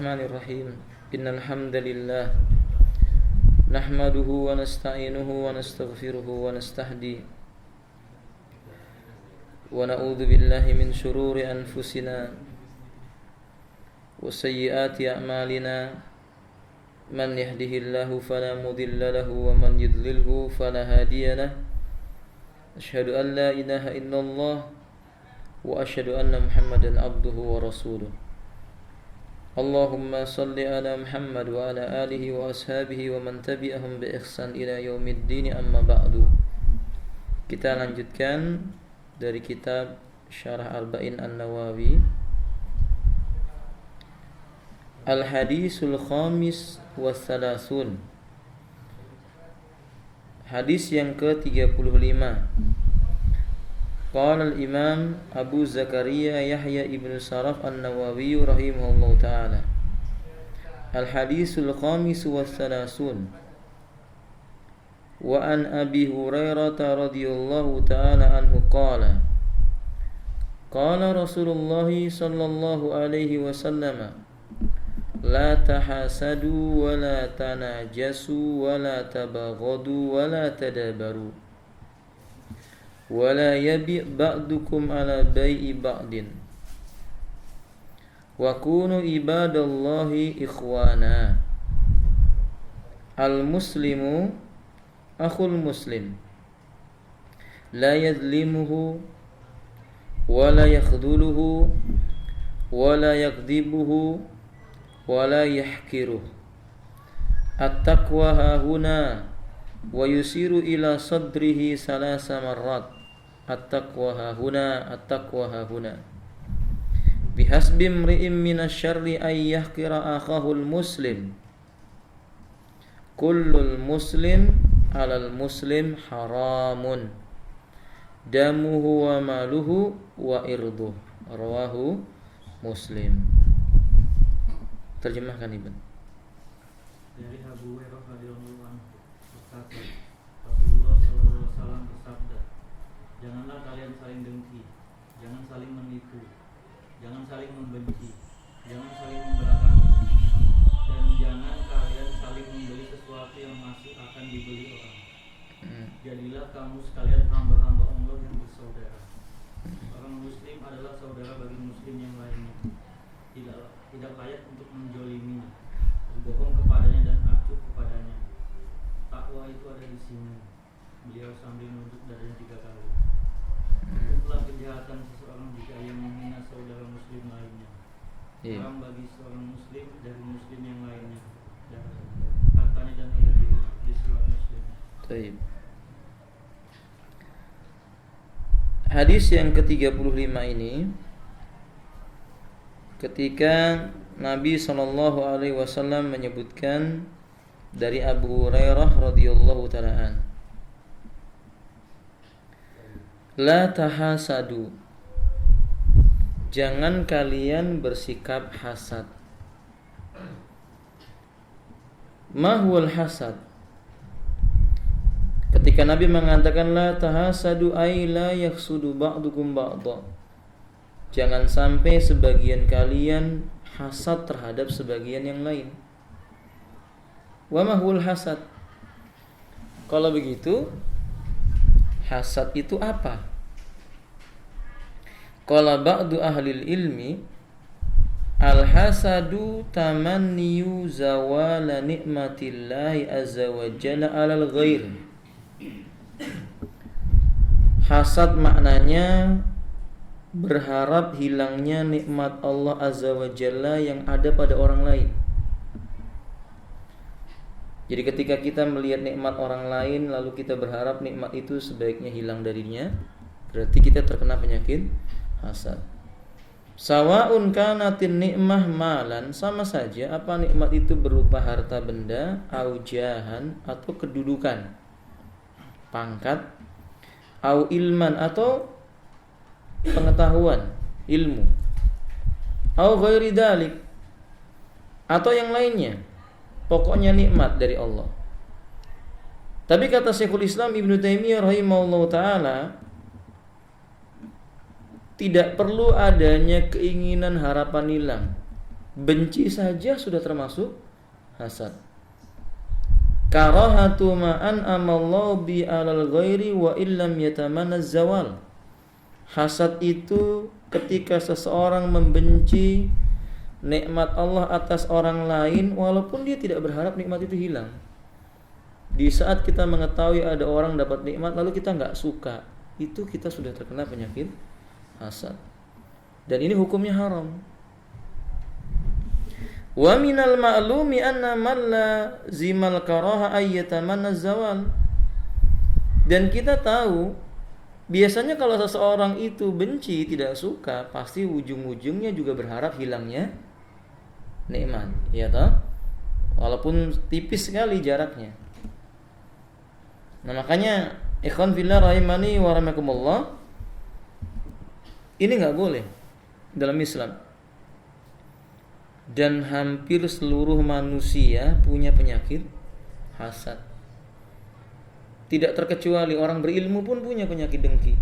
Bismillahirrahmanirrahim. Innal hamdalillah nahmaduhu wa nasta'inuhu wa nastaghfiruhu wa nastahdi wa na'udzu billahi min shururi anfusina wa sayyiati a'malina. Man yahdihillahu fala mudilla lahu wa man yudlilhu fala hadiya lahu. Asyhadu an la ilaha illallah wa asyhadu anna Muhammadan abduhu wa rasuluh. Allahumma salli ala Muhammad wa ala alihi wa ashabihi wa man tabi'ahum bi ihsan ila yaumiddin, amma ba'du. Kita lanjutkan dari kitab Syarah Arba'in An-Nawawi. Al-Hadisul Khamis wa Thalathun. Hadis yang ke-35. Qala al-Imam Abu Zakaria Yahya ibn Sharaf An-Nawawi rahimahullahu ta'ala. Al-Hadisul Khamis wa Thalathun. Wa an Abi Hurairah radhiyallahu ta'ala anhu qala qala Rasulullah sallallahu alaihi wasallam la tahasadu wa la tanajasu wa la tabaghadu wa la tadabaru wa la yabi' ba'dukum ala bai'i ba'din wa kunu ibadallahi ikhwana. Al-muslimu akhul muslim la yadhlimuhu wa la yakhdhuluhu wa la yakdhibuhu wa la yahkiruh. At-taqwa hahuna wa yusiru ila sadrihi salasa marrat. At-taqwa hahuna, at-taqwa hahuna. Bihasbi imri'in minasyarri ay yahkira akhahul muslim. Kullul muslim alal muslim haramun damuhu wa maluhu wa irduh. Rawahu Muslim. Terjemahkan Ibn. Dari Abu Hurairah radhiyallahu anhu berkata, Rasulullah sallallahu alaihi wasallam bersabda, janganlah kalian saling dengki, jangan saling menipu, jangan saling membenci, jangan saling membelakangi, dan jangan kalian saling membeli sesuatu yang masih akan dibeli orang. Jadilah kamu sekalian hamba-hamba Allah yang bersaudara. Orang muslim adalah saudara bagi muslim yang lainnya. Tidak layak untuk menjoliminya, berbohong kepadanya dan acuh kepadanya. Takwa itu ada di sini. Beliau sambil menunjuk dadanya 3 kali. Itulah kejahatan seseorang jika ia menghina saudara muslim lainnya. Haram bagi seorang muslim dari muslim yang lainnya, dan hartanya dan air di surat Muslim. Baik. Hadis yang ke-35 ini, ketika Nabi sallallahu alaihi wasallam menyebutkan dari Abu Hurairah radhiyallahu ta'ala an, la tahasadu, jangan kalian bersikap hasad. Ma huwal hasad? Ketika Nabi mengatakan la tahasadu ay la yakhsudu ba'dukum ba'dha, jangan sampai sebagian kalian hasad terhadap sebagian yang lain. Wa ma huwal hasad? Kalau begitu, hasad itu apa? Qala ba'du ahlil ilmi, al-hasadu tamanniyu zawala ni'matillahi azza wa jalla 'alal ghair. Hasad maknanya berharap hilangnya nikmat Allah azza wa jalla yang ada pada orang lain. Jadi ketika kita melihat nikmat orang lain lalu kita berharap nikmat itu sebaiknya hilang darinya, berarti kita terkena penyakit hasad. Sawa'un kanatin nikmah malan, sama saja apa nikmat itu berupa harta benda, au jahan atau kedudukan, pangkat, au ilman atau pengetahuan, ilmu, au ghairi dalik atau yang lainnya. Pokoknya nikmat dari Allah. Tapi kata Syekhul Islam Ibnu Taimiyah rahimahullahu taala, tidak perlu adanya keinginan harapan hilang Benci saja sudah termasuk hasad. Karahatu ma'an amallahu bi alal ghairi wa illam yatamanna zawal. Hasad itu ketika seseorang membenci nikmat Allah atas orang lain walaupun dia tidak berharap nikmat itu hilang. Di saat kita mengetahui ada orang dapat nikmat lalu kita enggak suka, itu kita sudah terkena penyakit hasad. Dan ini hukumnya haram. Wa minal ma'lumi anna man la zimal karaha ayyatamanna zawal. Dan kita tahu biasanya kalau seseorang itu benci, tidak suka, pasti ujung-ujungnya juga berharap hilangnya nikmat, ya toh? Walaupun tipis sekali jaraknya. Nah, makanya ikhwan fillah rahimani wa rahimakumullah, ini enggak boleh dalam Islam. Dan hampir seluruh manusia punya penyakit hasad. Tidak terkecuali orang berilmu pun punya penyakit dengki.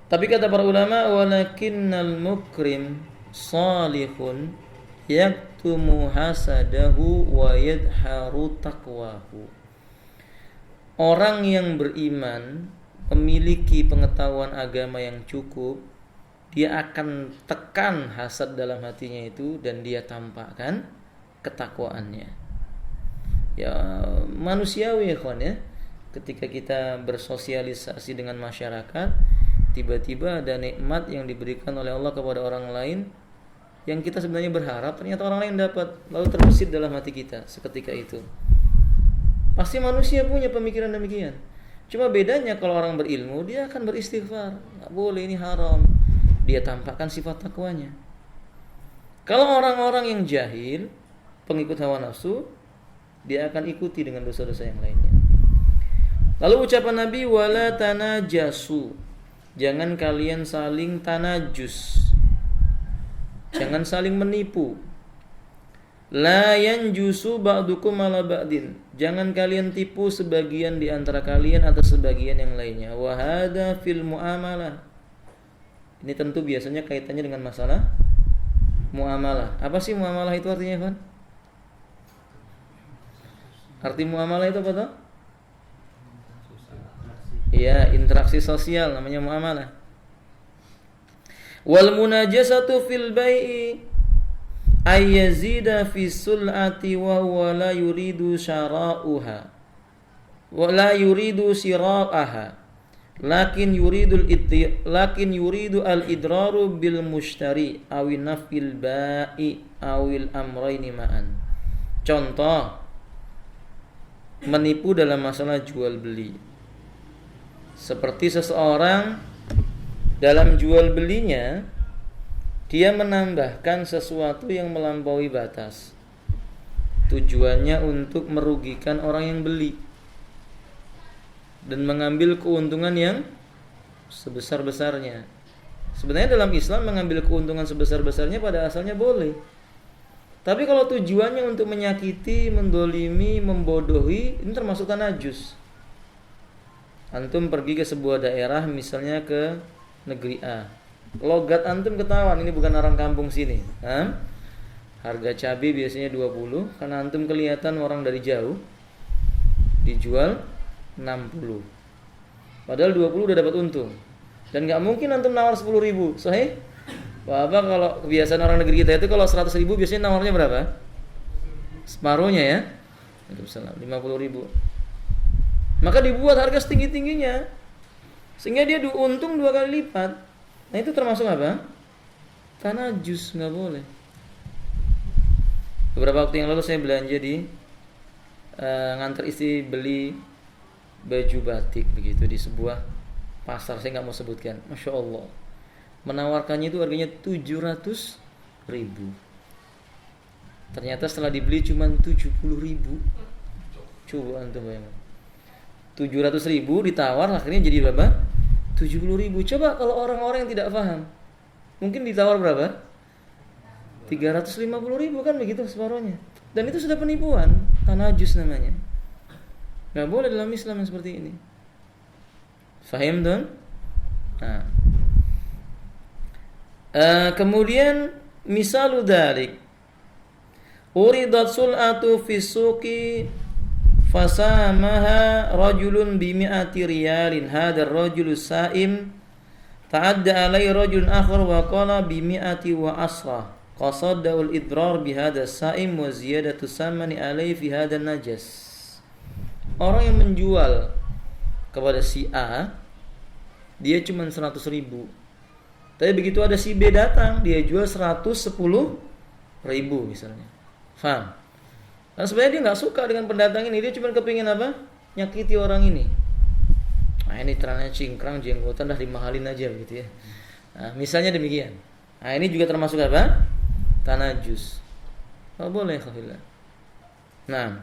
Tapi kata para ulama, walakinnal mukrim salihun yaktumu hasadahu wa yadharu taqwahu. Orang yang beriman memiliki pengetahuan agama yang cukup, dia akan tekan hasad dalam hatinya itu dan dia tampakkan ketakwaannya. Ya, manusiawi ya kawan ya. Ketika kita bersosialisasi dengan masyarakat, tiba-tiba ada nikmat yang diberikan oleh Allah kepada orang lain yang kita sebenarnya berharap ternyata orang lain dapat, lalu terbesit dalam hati kita seketika itu. Pasti manusia punya pemikiran demikian. Cuma bedanya kalau orang berilmu dia akan beristighfar, enggak boleh, ini haram. Dia tampakkan sifat takwanya. Kalau orang-orang yang jahil, pengikut hawa nafsu, dia akan ikuti dengan dosa-dosa yang lainnya. Lalu ucapan Nabi, wala tanajasu, jangan kalian saling tanajus, jangan saling menipu. La yanjusu ba'dukum ala ba'din, jangan kalian tipu sebagian di antara kalian atas sebagian yang lainnya. Wa hadza fil muamalah. Ini tentu biasanya kaitannya dengan masalah muamalah. Apa sih muamalah itu artinya, Van? Arti muamalah itu apa toh? Iya, interaksi sosial namanya muamalah. Wal munajasatu fil bai'i ay yazida fi sul'ati wa huwa la yuridu syara'uha wa la yuridu sira'aha. Lakin yuridu al-idraru bil mushtari awin nafil ba'i awil amrayni ma'an. Contoh, menipu dalam masalah jual beli. Seperti seseorang dalam jual belinya dia menambahkan sesuatu yang melampaui batas. Tujuannya untuk merugikan orang yang beli dan mengambil keuntungan yang sebesar-besarnya. Sebenarnya dalam Islam mengambil keuntungan sebesar-besarnya pada asalnya boleh. Tapi kalau tujuannya untuk menyakiti, mendolimi, membodohi, ini termasuk tanajus. Antum pergi ke sebuah daerah, misalnya ke negeri A. Logat antum ketahuan, ini bukan orang kampung sini. Harga cabai biasanya 20, karena antum kelihatan orang dari jauh, dijual 60. Padahal 20 udah dapat untung. Dan gak mungkin antum nawar 10.000. Sahih? Bapak kalau kebiasaan orang negeri kita itu kalau 100.000 biasanya nawarnya berapa? Separuhnya ya. 50.000. Maka dibuat harga setinggi-tingginya sehingga dia untung 2 kali lipat. Nah itu termasuk apa? Tanajus, gak boleh. Beberapa waktu yang lalu saya belanja di nganter istri beli baju batik begitu di sebuah pasar, saya nggak mau sebutkan. Masya Allah, menawarkannya itu harganya 700.000. Ternyata setelah dibeli cuma 70.000. Coba antum bayangkan, 700.000 ditawar akhirnya jadi berapa? 70.000. Coba kalau orang-orang yang tidak paham, mungkin ditawar berapa? 350.000 kan begitu separuhnya. Dan itu sudah penipuan, tanajus namanya. Gak boleh dalam Islam yang seperti ini. Fahim dong? Nah. Kemudian misalu dzalik uridat sul'atu fi suqi fasamaha rajulun bi mi'ati riyalin hadha ar-rajulu sa'im ta'adda alai rajulun akhar wa qala bi mi'ati wa asra qasadahu al-idrar bi hadha as-sa'im wa ziyadatu samani alai fi hadha an-najas. Orang yang menjual kepada si A dia cuma 100.000, tapi begitu ada si B datang dia jual 110.000 misalnya. Faham? Karena sebenarnya dia nggak suka dengan pendatang ini, dia cuma kepingin apa? Nyakiti orang ini. Nah ini celananya cingkrang, jenggotan, dah dimahalin aja gitu ya. Nah misalnya demikian. Nah ini juga termasuk apa? Tanajus. Oh boleh khafillah. Nah,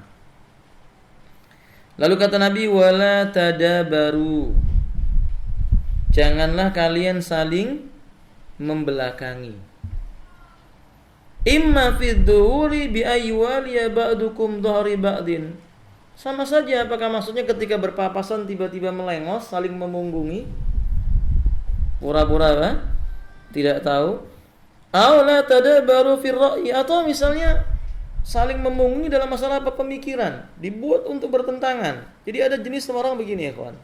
lalu kata Nabi, wala tadabaru, janganlah kalian saling membelakangi. Imma fid dhuhuri bi aywali ba'dukum dhahri ba'din. Sama saja, apakah maksudnya ketika berpapasan tiba-tiba melengos, saling memunggungi, pura-pura apa? Tidak tahu. Aw la tadabaru fir ra'yi, atau misalnya saling memunggungi dalam masalah apa? Pemikiran, dibuat untuk bertentangan. Jadi ada jenis orang begini ya kawan.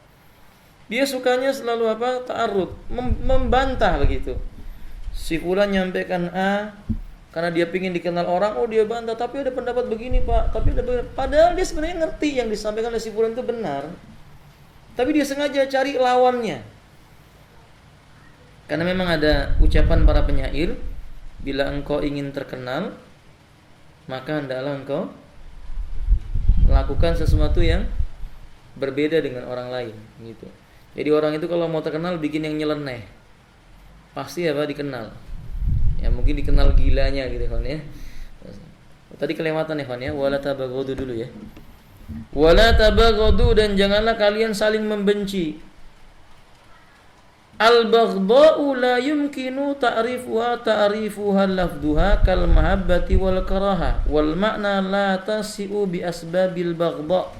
Dia sukanya selalu apa? Ta'arud, membantah begitu. Si fulan nyampaikan A karena dia pingin dikenal orang, oh dia bantah, tapi ada pendapat begini Pak, tapi ada begini. Padahal dia sebenarnya ngerti yang disampaikan oleh si fulan itu benar, tapi dia sengaja cari lawannya. Karena memang ada ucapan para penyair, bila engkau ingin terkenal, maka hendaklah engkau lakukan sesuatu yang berbeda dengan orang lain gitu. Jadi orang itu kalau mau terkenal bikin yang nyeleneh, pasti apa? Dikenal. Ya mungkin dikenal gilanya gitu kan ya. Tadi kelewatan ya kan ya. Wala tabaghadu dulu ya. Wala tabaghadu, dan janganlah kalian saling membenci. Al-baghdha'u la yumkinu ta'rifuha ta'rifuha lafdhuha kal mahabbati wal karaha wal ma'na la tasi'u bi asbabil baghdha'.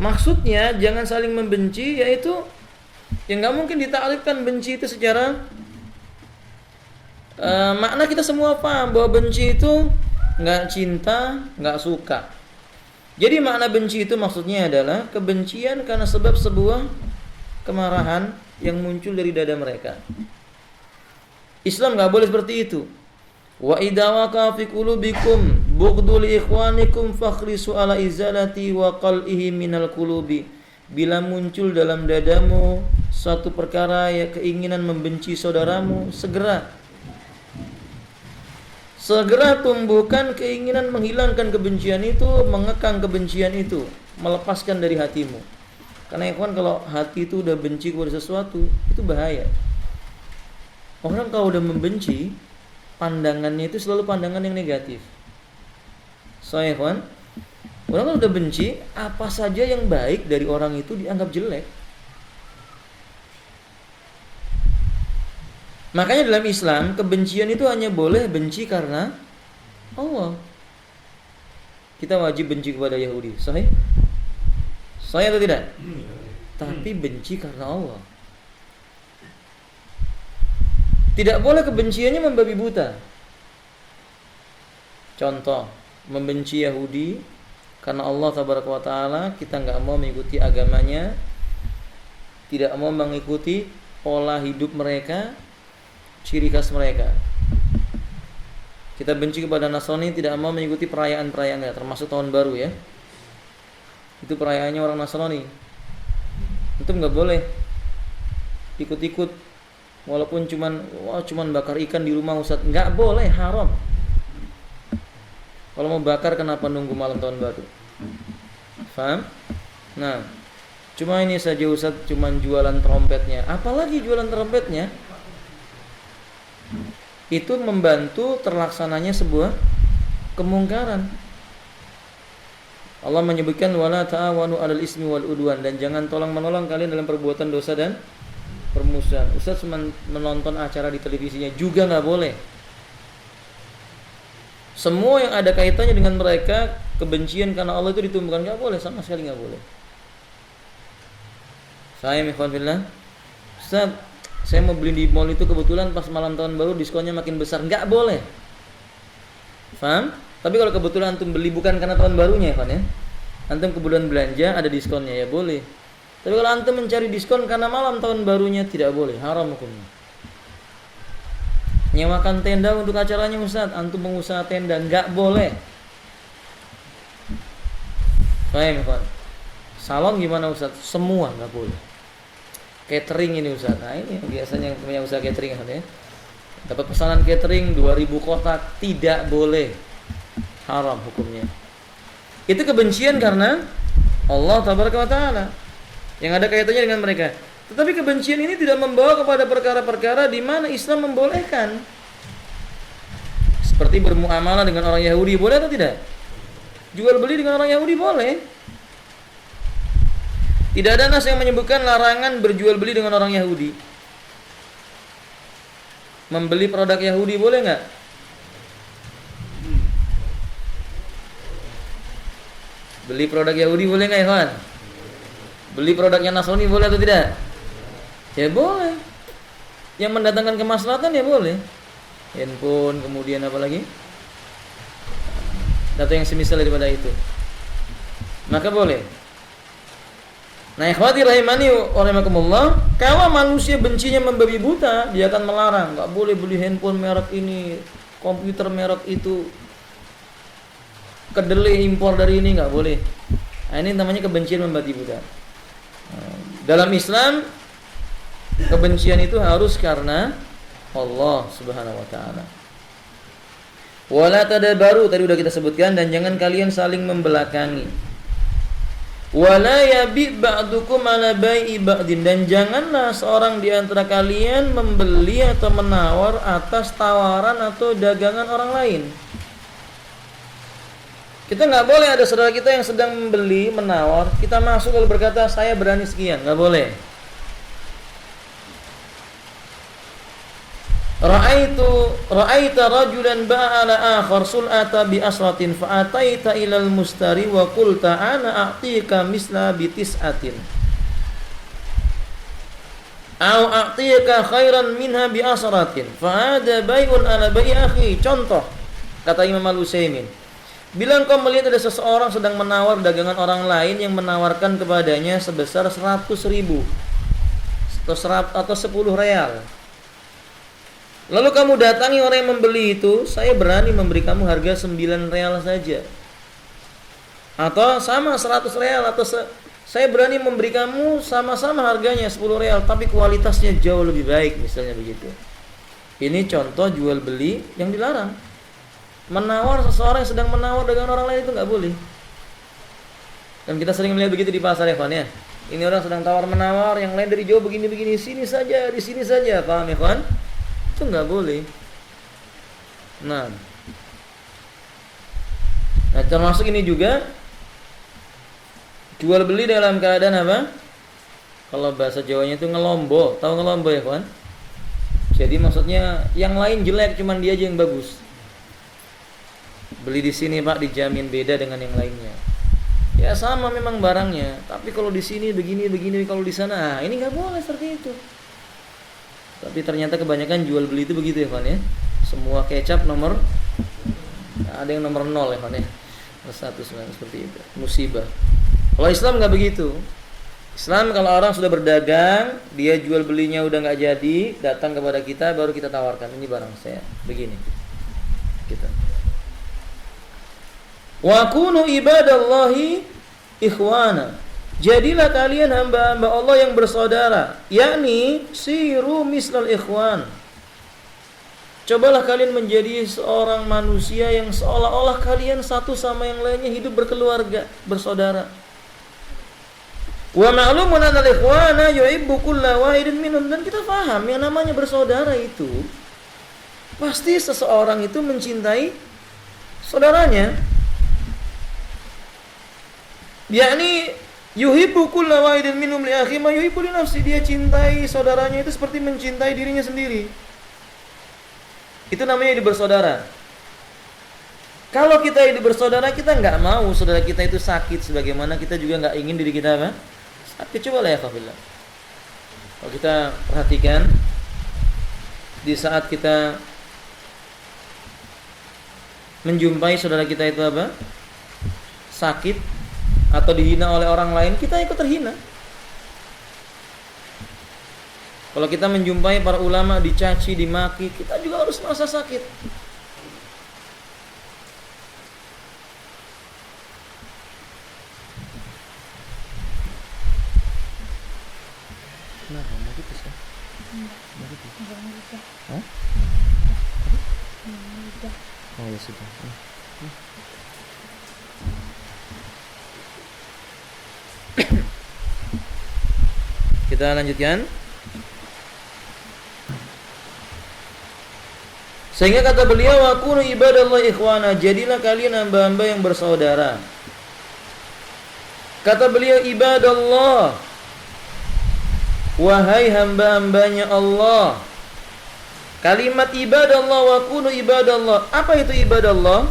Maksudnya jangan saling membenci, yaitu yang enggak mungkin ditakrifkan benci itu secara makna kita semua paham bahwa benci itu nggak cinta, nggak suka. Jadi makna benci itu maksudnya adalah kebencian karena sebab sebuah kemarahan yang muncul dari dada mereka. Islam nggak boleh seperti itu. Wa idza waqa fi qulubikum bughdul ikhwanikum fakhrisu ala izalati wa qal'ihi minal qulubi. Bila muncul dalam dadamu suatu perkara ya keinginan membenci saudaramu, segera tumbuhkan keinginan menghilangkan kebencian itu, mengekang kebencian itu, melepaskan dari hatimu. Karena ya kawan, kalau hati itu udah benci kepada sesuatu, itu bahaya. Orang kalau udah membenci, pandangannya itu selalu pandangan yang negatif. So ya kawan, orang kalau udah benci, apa saja yang baik dari orang itu dianggap jelek. Makanya dalam Islam kebencian itu hanya boleh benci karena Allah. Kita wajib benci kepada Yahudi, sahih? Sahih atau tidak? Tapi benci karena Allah. Tidak boleh kebenciannya membabi buta. Contoh, membenci Yahudi karena Allah tabaraka wa taala, kita enggak mau mengikuti agamanya, tidak mau mengikuti pola hidup mereka, ciri khas mereka. Kita benci kepada Nasrani, tidak mau mengikuti perayaan-perayaannya, termasuk tahun baru ya. Itu perayaannya orang Nasrani. Itu nggak boleh ikut-ikut, walaupun cuman bakar ikan di rumah Ustaz, nggak boleh, haram. Kalau mau bakar kenapa nunggu malam tahun baru? Paham? Nah, cuma ini saja Ustaz, cuman jualan trompetnya. Apalagi jualan trompetnya? Itu membantu terlaksananya sebuah kemungkaran. Allah menyebutkan wala ta'awanu 'alal ismi wal udwan, dan jangan tolong-menolong kalian dalam perbuatan dosa dan permusuhan. Ustaz menonton acara di televisinya juga enggak boleh. Semua yang ada kaitannya dengan mereka, kebencian karena Allah itu ditumbuhkan, enggak boleh, sama sekali enggak boleh. Saya ikhwan fillah, Ustaz, Saya mau beli di mall itu kebetulan pas malam tahun baru diskonnya makin besar, nggak boleh. Paham? Tapi kalau kebetulan antum beli bukan karena tahun barunya ya, ya. Antum kebetulan belanja ada diskonnya ya boleh. Tapi kalau antum mencari diskon karena malam tahun barunya tidak boleh, haram hukumnya. Nyewakan tenda untuk acaranya Ustaz, antum pengusaha tenda nggak boleh. Paham ya, salon gimana Ustaz? Semua nggak boleh. Catering ini Ustaz. Nah ini biasanya yang punya usaha catering kan ya. Dapat pesanan catering 2000 kotak, tidak boleh. Haram hukumnya. Itu kebencian karena Allah tabaraka wa taala yang ada kaitannya dengan mereka. Tetapi kebencian ini tidak membawa kepada perkara-perkara di mana Islam membolehkan. Seperti bermuamalah dengan orang Yahudi, boleh atau tidak? Jual beli dengan orang Yahudi boleh. Tidak ada nas yang menyebutkan larangan berjual beli dengan orang Yahudi. Membeli produk Yahudi boleh nggak? Beli produk Yahudi boleh nggak, Ikhwan? Beli produknya Nasrani boleh atau tidak? Ya boleh. Yang mendatangkan kemaslahatan ya boleh. Handphone, kemudian apa lagi? Data yang semisal daripada itu. Maka boleh. Nah, ikhwati rahimani wa rahimakumullah, kalau manusia bencinya membabi buta, dia akan melarang, enggak boleh beli handphone merek ini, komputer merek itu, kedelai impor dari ini enggak boleh. Nah, ini namanya kebencian membabi buta. Dalam Islam, kebencian itu harus karena Allah Subhanahu wa taala. Wala tadabaru tadi udah kita sebutkan, dan jangan kalian saling membelakangi. Wala yabi ba'dukum ala bai'i ba'din, dan janganlah seorang di antara kalian membeli atau menawar atas tawaran atau dagangan orang lain. Kita nggak boleh ada saudara kita yang sedang membeli, menawar, kita masuk lalu berkata saya berani sekian, nggak boleh. Ra'aita rajulan ba'ala akhar sul'ata bi asratin fa ataita ilal mustari wa qulta ana a'tika misla bi tis'atin au a'tika khairan minha bi asratin fa hada bai'un ala bai'i akhi. Contoh kata Imam Al-Utsaimin, bila engkau melihat ada seseorang sedang menawar dagangan orang lain yang menawarkan kepadanya sebesar 100.000 atau 10 real, lalu kamu datangi orang yang membeli itu, saya berani memberi kamu harga 9 real saja, atau sama 100 real, atau saya berani memberi kamu sama-sama harganya 10 real tapi kualitasnya jauh lebih baik, misalnya begitu. Ini contoh jual beli yang dilarang. Menawar, seseorang yang sedang menawar dengan orang lain itu nggak boleh. Dan kita sering melihat begitu di pasar ya, kawan ya. Ini orang sedang tawar menawar, yang lain dari jauh begini-begini, sini saja, di sini saja, paham ya kawan? Itu nggak boleh. Nah, termasuk ini juga jual beli dalam keadaan apa? Kalau bahasa Jawanya itu ngelombo. Tahu ngelombo ya kawan? Jadi maksudnya yang lain jelek, cuman dia aja yang bagus. Beli di sini Pak dijamin beda dengan yang lainnya. Ya sama memang barangnya, tapi kalau di sini begini, kalau di sana, ini nggak boleh seperti itu. Tapi ternyata kebanyakan jual beli itu begitu ya kawan ya. Semua kecap nomor, ada yang nomor 0 ya kawan ya. Satu seperti itu. Musibah. Kalau Islam nggak begitu. Islam kalau orang sudah berdagang, dia jual belinya udah nggak jadi, datang kepada kita baru kita tawarkan, ini barang saya begini. Kita. Wa kunu ibadallahi ikhwana. Jadilah kalian hamba-hamba Allah yang bersaudara, yakni siru mislal ikhwan. Cobalah kalian menjadi seorang manusia yang seolah-olah kalian satu sama yang lainnya hidup berkeluarga, bersaudara. Wa ma'lumun anna al-ikhwana yuhibbu kulla wahidin minhum, dan kita paham yang namanya bersaudara itu pasti seseorang itu mencintai saudaranya. Yakni yuhibbu kulla wahidin minhum li akhi ma yuhibbu li nafsi, dia cintai saudaranya itu seperti mencintai dirinya sendiri. Itu namanya hidup bersaudara. Kalau kita hidup bersaudara, kita nggak mau saudara kita itu sakit, sebagaimana kita juga nggak ingin diri kita apa? Sakit. Coba lah ya kafilah. Kalau kita perhatikan di saat kita menjumpai saudara kita itu apa? Sakit atau dihina oleh orang lain, kita ikut terhina. Kalau kita menjumpai para ulama dicaci, dimaki, kita juga harus merasa sakit. Nah, mau gitu sih. Mau gitu. Hah? Oh ya sudah. Kita lanjutkan. Sehingga kata beliau, wa kunu ibadallah ikhwana, jadilah kalian hamba-hamba yang bersaudara. Kata beliau, ibadallah, wahai hamba-hambanya Allah. Kalimat ibadallah, wa kunu ibadallah, apa itu ibadallah?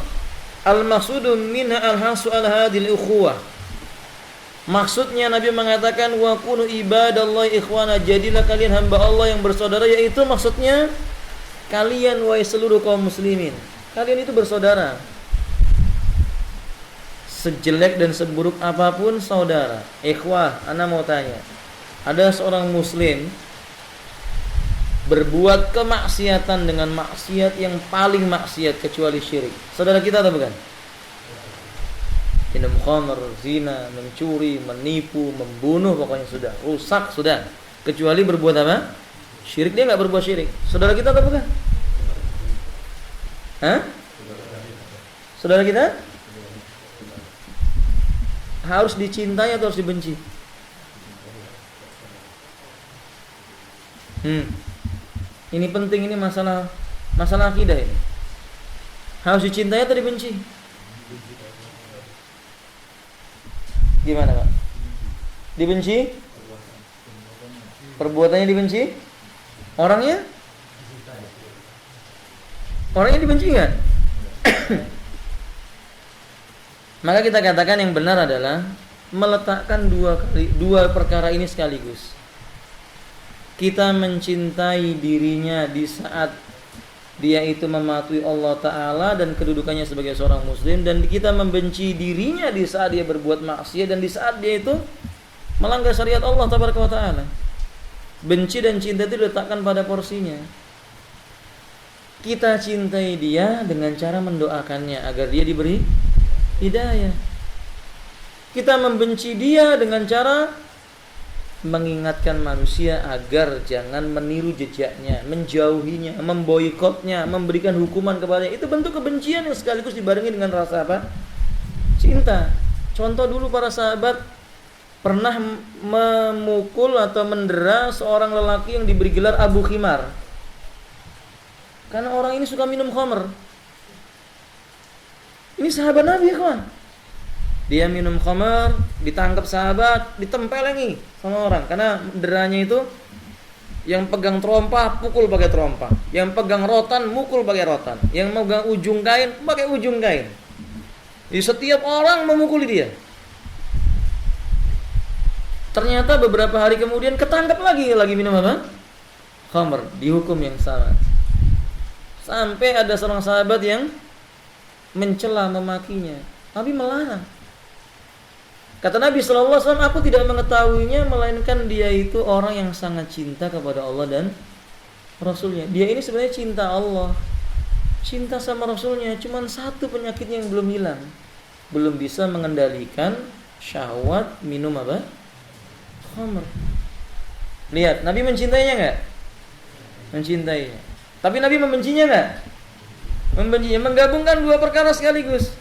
Al-maqsudu minha al-hasu al-hadil ukhuwah. Maksudnya Nabi mengatakan wa kunu ibadallah ikhwana, jadilah kalian hamba Allah yang bersaudara, yaitu maksudnya kalian wahai seluruh kaum muslimin, kalian itu bersaudara. Sejelek dan seburuk apapun saudara. Ikhwah, ana mau tanya. Ada seorang muslim berbuat kemaksiatan dengan maksiat yang paling maksiat kecuali syirik. Saudara kita atau bukan? Minum khamr, zina, mencuri, menipu, membunuh, pokoknya sudah rusak sudah. Kecuali berbuat apa? Syirik, dia enggak berbuat syirik. Saudara kita atau bukan? Hah? Saudara kita? Harus dicintai atau harus dibenci? Ini penting, ini masalah akidah ini. Harus dicintai atau dibenci? Gimana, Pak? Dibenci? Perbuatannya dibenci? Orangnya? Orangnya dibenci enggak? Maka kita katakan yang benar adalah meletakkan dua perkara ini sekaligus. Kita mencintai dirinya di saat dia itu mematuhi Allah Ta'ala dan kedudukannya sebagai seorang muslim, dan kita membenci dirinya di saat dia berbuat maksiat dan di saat dia itu melanggar syariat Allah Ta'ala. Benci dan cinta itu diletakkan pada porsinya. Kita cintai dia dengan cara mendoakannya agar dia diberi hidayah. Kita membenci dia dengan cara mengingatkan manusia agar jangan meniru jejaknya, menjauhinya, memboikotnya, memberikan hukuman kepadanya. Itu bentuk kebencian yang sekaligus dibarengi dengan rasa apa? Cinta. Contoh dulu para sahabat pernah memukul atau mendera seorang lelaki yang diberi gelar Abu Khimar. Karena orang ini suka minum khamr. Ini sahabat Nabi, kawan. Dia minum khamr, ditangkap sahabat, ditempelengi sama orang. Karena deranya itu yang pegang terompah pukul pakai terompah, yang pegang rotan mukul pakai rotan, yang megang ujung kain pakai ujung kain. Jadi setiap orang memukuli dia. Ternyata beberapa hari kemudian ketangkap lagi minum apa? Khamr, dihukum yang sama. Sampai ada seorang sahabat yang mencela, memakinya. Nabi melarang. Kata Nabi SAW, aku tidak mengetahuinya melainkan dia itu orang yang sangat cinta kepada Allah dan Rasulnya. Dia ini sebenarnya cinta Allah, cinta sama Rasulnya. Cuman satu penyakitnya yang belum hilang, belum bisa mengendalikan syahwat minum apa? Khamr. Lihat, Nabi mencintainya enggak? Mencintainya. Tapi Nabi membencinya enggak? Membencinya. Menggabungkan dua perkara sekaligus.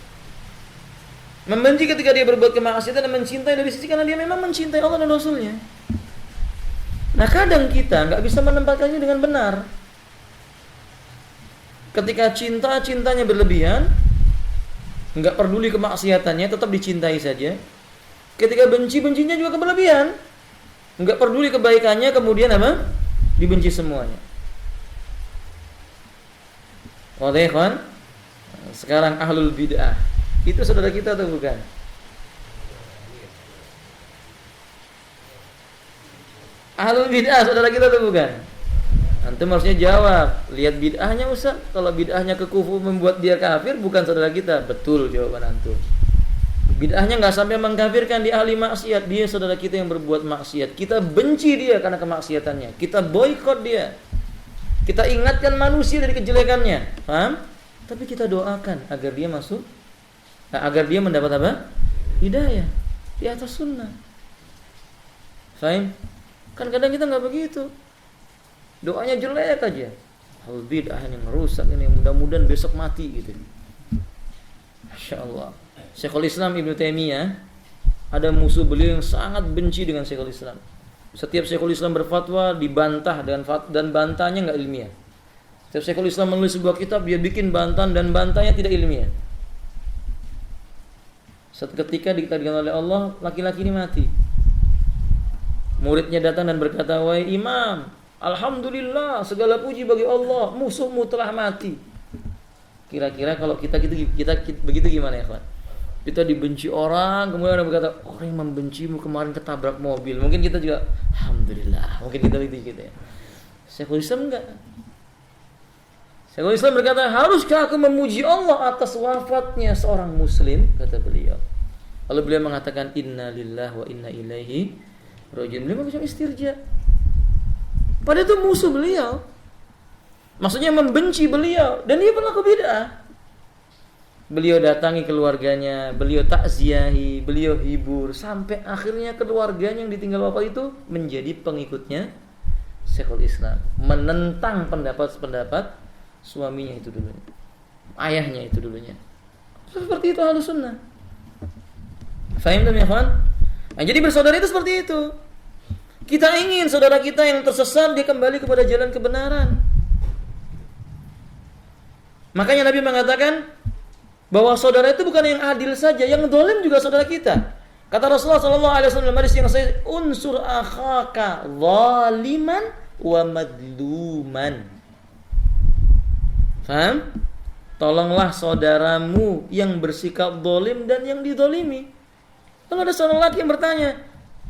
Membenci ketika dia berbuat kemaksiatan dan mencintai dari sisi karena dia memang mencintai Allah dan Rasulnya. Nah, kadang kita enggak bisa menempatkannya dengan benar. Ketika cintanya berlebihan, enggak peduli kemaksiatannya, tetap dicintai saja. Ketika bencinya juga berlebihan, enggak peduli kebaikannya, kemudian apa? Dibenci semuanya. Wadah kan? Sekarang ahlul bid'ah itu saudara kita atau bukan? Ahlul bid'ah saudara kita atau bukan? Antum Antum harusnya jawab, lihat bid'ahnya Ustaz. Kalau bid'ahnya ke kufur membuat dia kafir, bukan saudara kita. Betul jawaban antum. Bid'ahnya nggak sampai mengkafirkan dia ahli maksiat, dia saudara kita yang berbuat maksiat. Kita benci dia karena kemaksiatannya. Kita boikot dia. Kita ingatkan manusia dari kejelekannya, paham? Tapi kita doakan agar dia masuk, agar dia mendapat apa? Hidayah di atas sunnah. Faham? Kan kadang kita nggak begitu. Doanya jelek aja. Hal bid'ah yang merusak ini, mudah-mudahan besok mati gitu. Masya Allah. Syekhul Islam Ibnu Taimiyah, ada musuh beliau yang sangat benci dengan Syekhul Islam. Setiap Syekhul Islam berfatwa dibantah dan bantahnya nggak ilmiah. Setiap Syekhul Islam menulis sebuah kitab, dia bikin bantahan dan bantahnya tidak ilmiah. Suatu ketika ditakdirkan oleh Allah, laki-laki ini mati. Muridnya datang dan berkata, "Wahai Imam, alhamdulillah, segala puji bagi Allah, musuhmu telah mati." Kira-kira kalau kita begitu gimana ya, kawan? Kita dibenci orang, kemudian orang berkata, orang yang membencimu kemarin ketabrak mobil. Mungkin kita juga, alhamdulillah. Mungkin kita begitu ya. Syekhul Islam enggak. Syekhul Islam berkata, haruskah aku memuji Allah atas wafatnya seorang muslim? Kata beliau. Lalu beliau mengatakan, inna lillahi wa inna ilaihi raji'un. Beliau macam istirja. Padahal itu musuh beliau. Maksudnya membenci beliau. Dan dia pelaku bid'ah. Beliau datangi keluarganya, beliau takziahi, beliau hibur, sampai akhirnya keluarganya yang ditinggal wafat itu menjadi pengikutnya Syekhul Islam, menentang pendapat-pendapat suaminya itu dulunya, ayahnya itu dulunya. Seperti itu Ahlus Sunnah. Fahim ya kawan? Nah, jadi bersaudara itu seperti itu. Kita ingin saudara kita yang tersesat dia kembali kepada jalan kebenaran. Makanya Nabi mengatakan bahwa saudara itu bukan yang adil saja, yang zalim juga saudara kita. Kata Rasulullah sallallahu alaihi wasallam hadis yang saya, unsur akhaka zaliman wa madluman. Faham? Tolonglah saudaramu yang bersikap zalim dan yang dizalimi. Kalau ada seorang laki yang bertanya,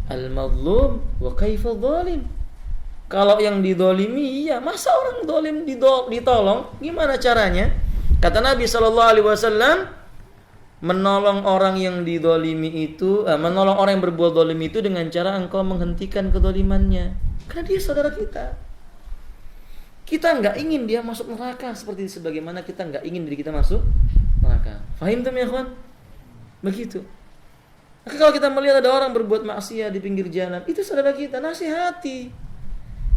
al-mazlum wa kaifa zalim? Kalau yang dizalimi, iya, masa orang zalim ditolong? Gimana caranya? Kata Nabi SAW, menolong orang yang dizalimi itu, menolong orang yang berbuat zalim itu dengan cara engkau menghentikan kezalimannya. Karena dia saudara kita. Kita nggak ingin dia masuk neraka seperti sebagaimana kita nggak ingin diri kita masuk neraka. Fahim tuh ya kawan? Begitu. Maka kalau kita melihat ada orang berbuat maksiat di pinggir jalan, itu saudara kita, nasihati.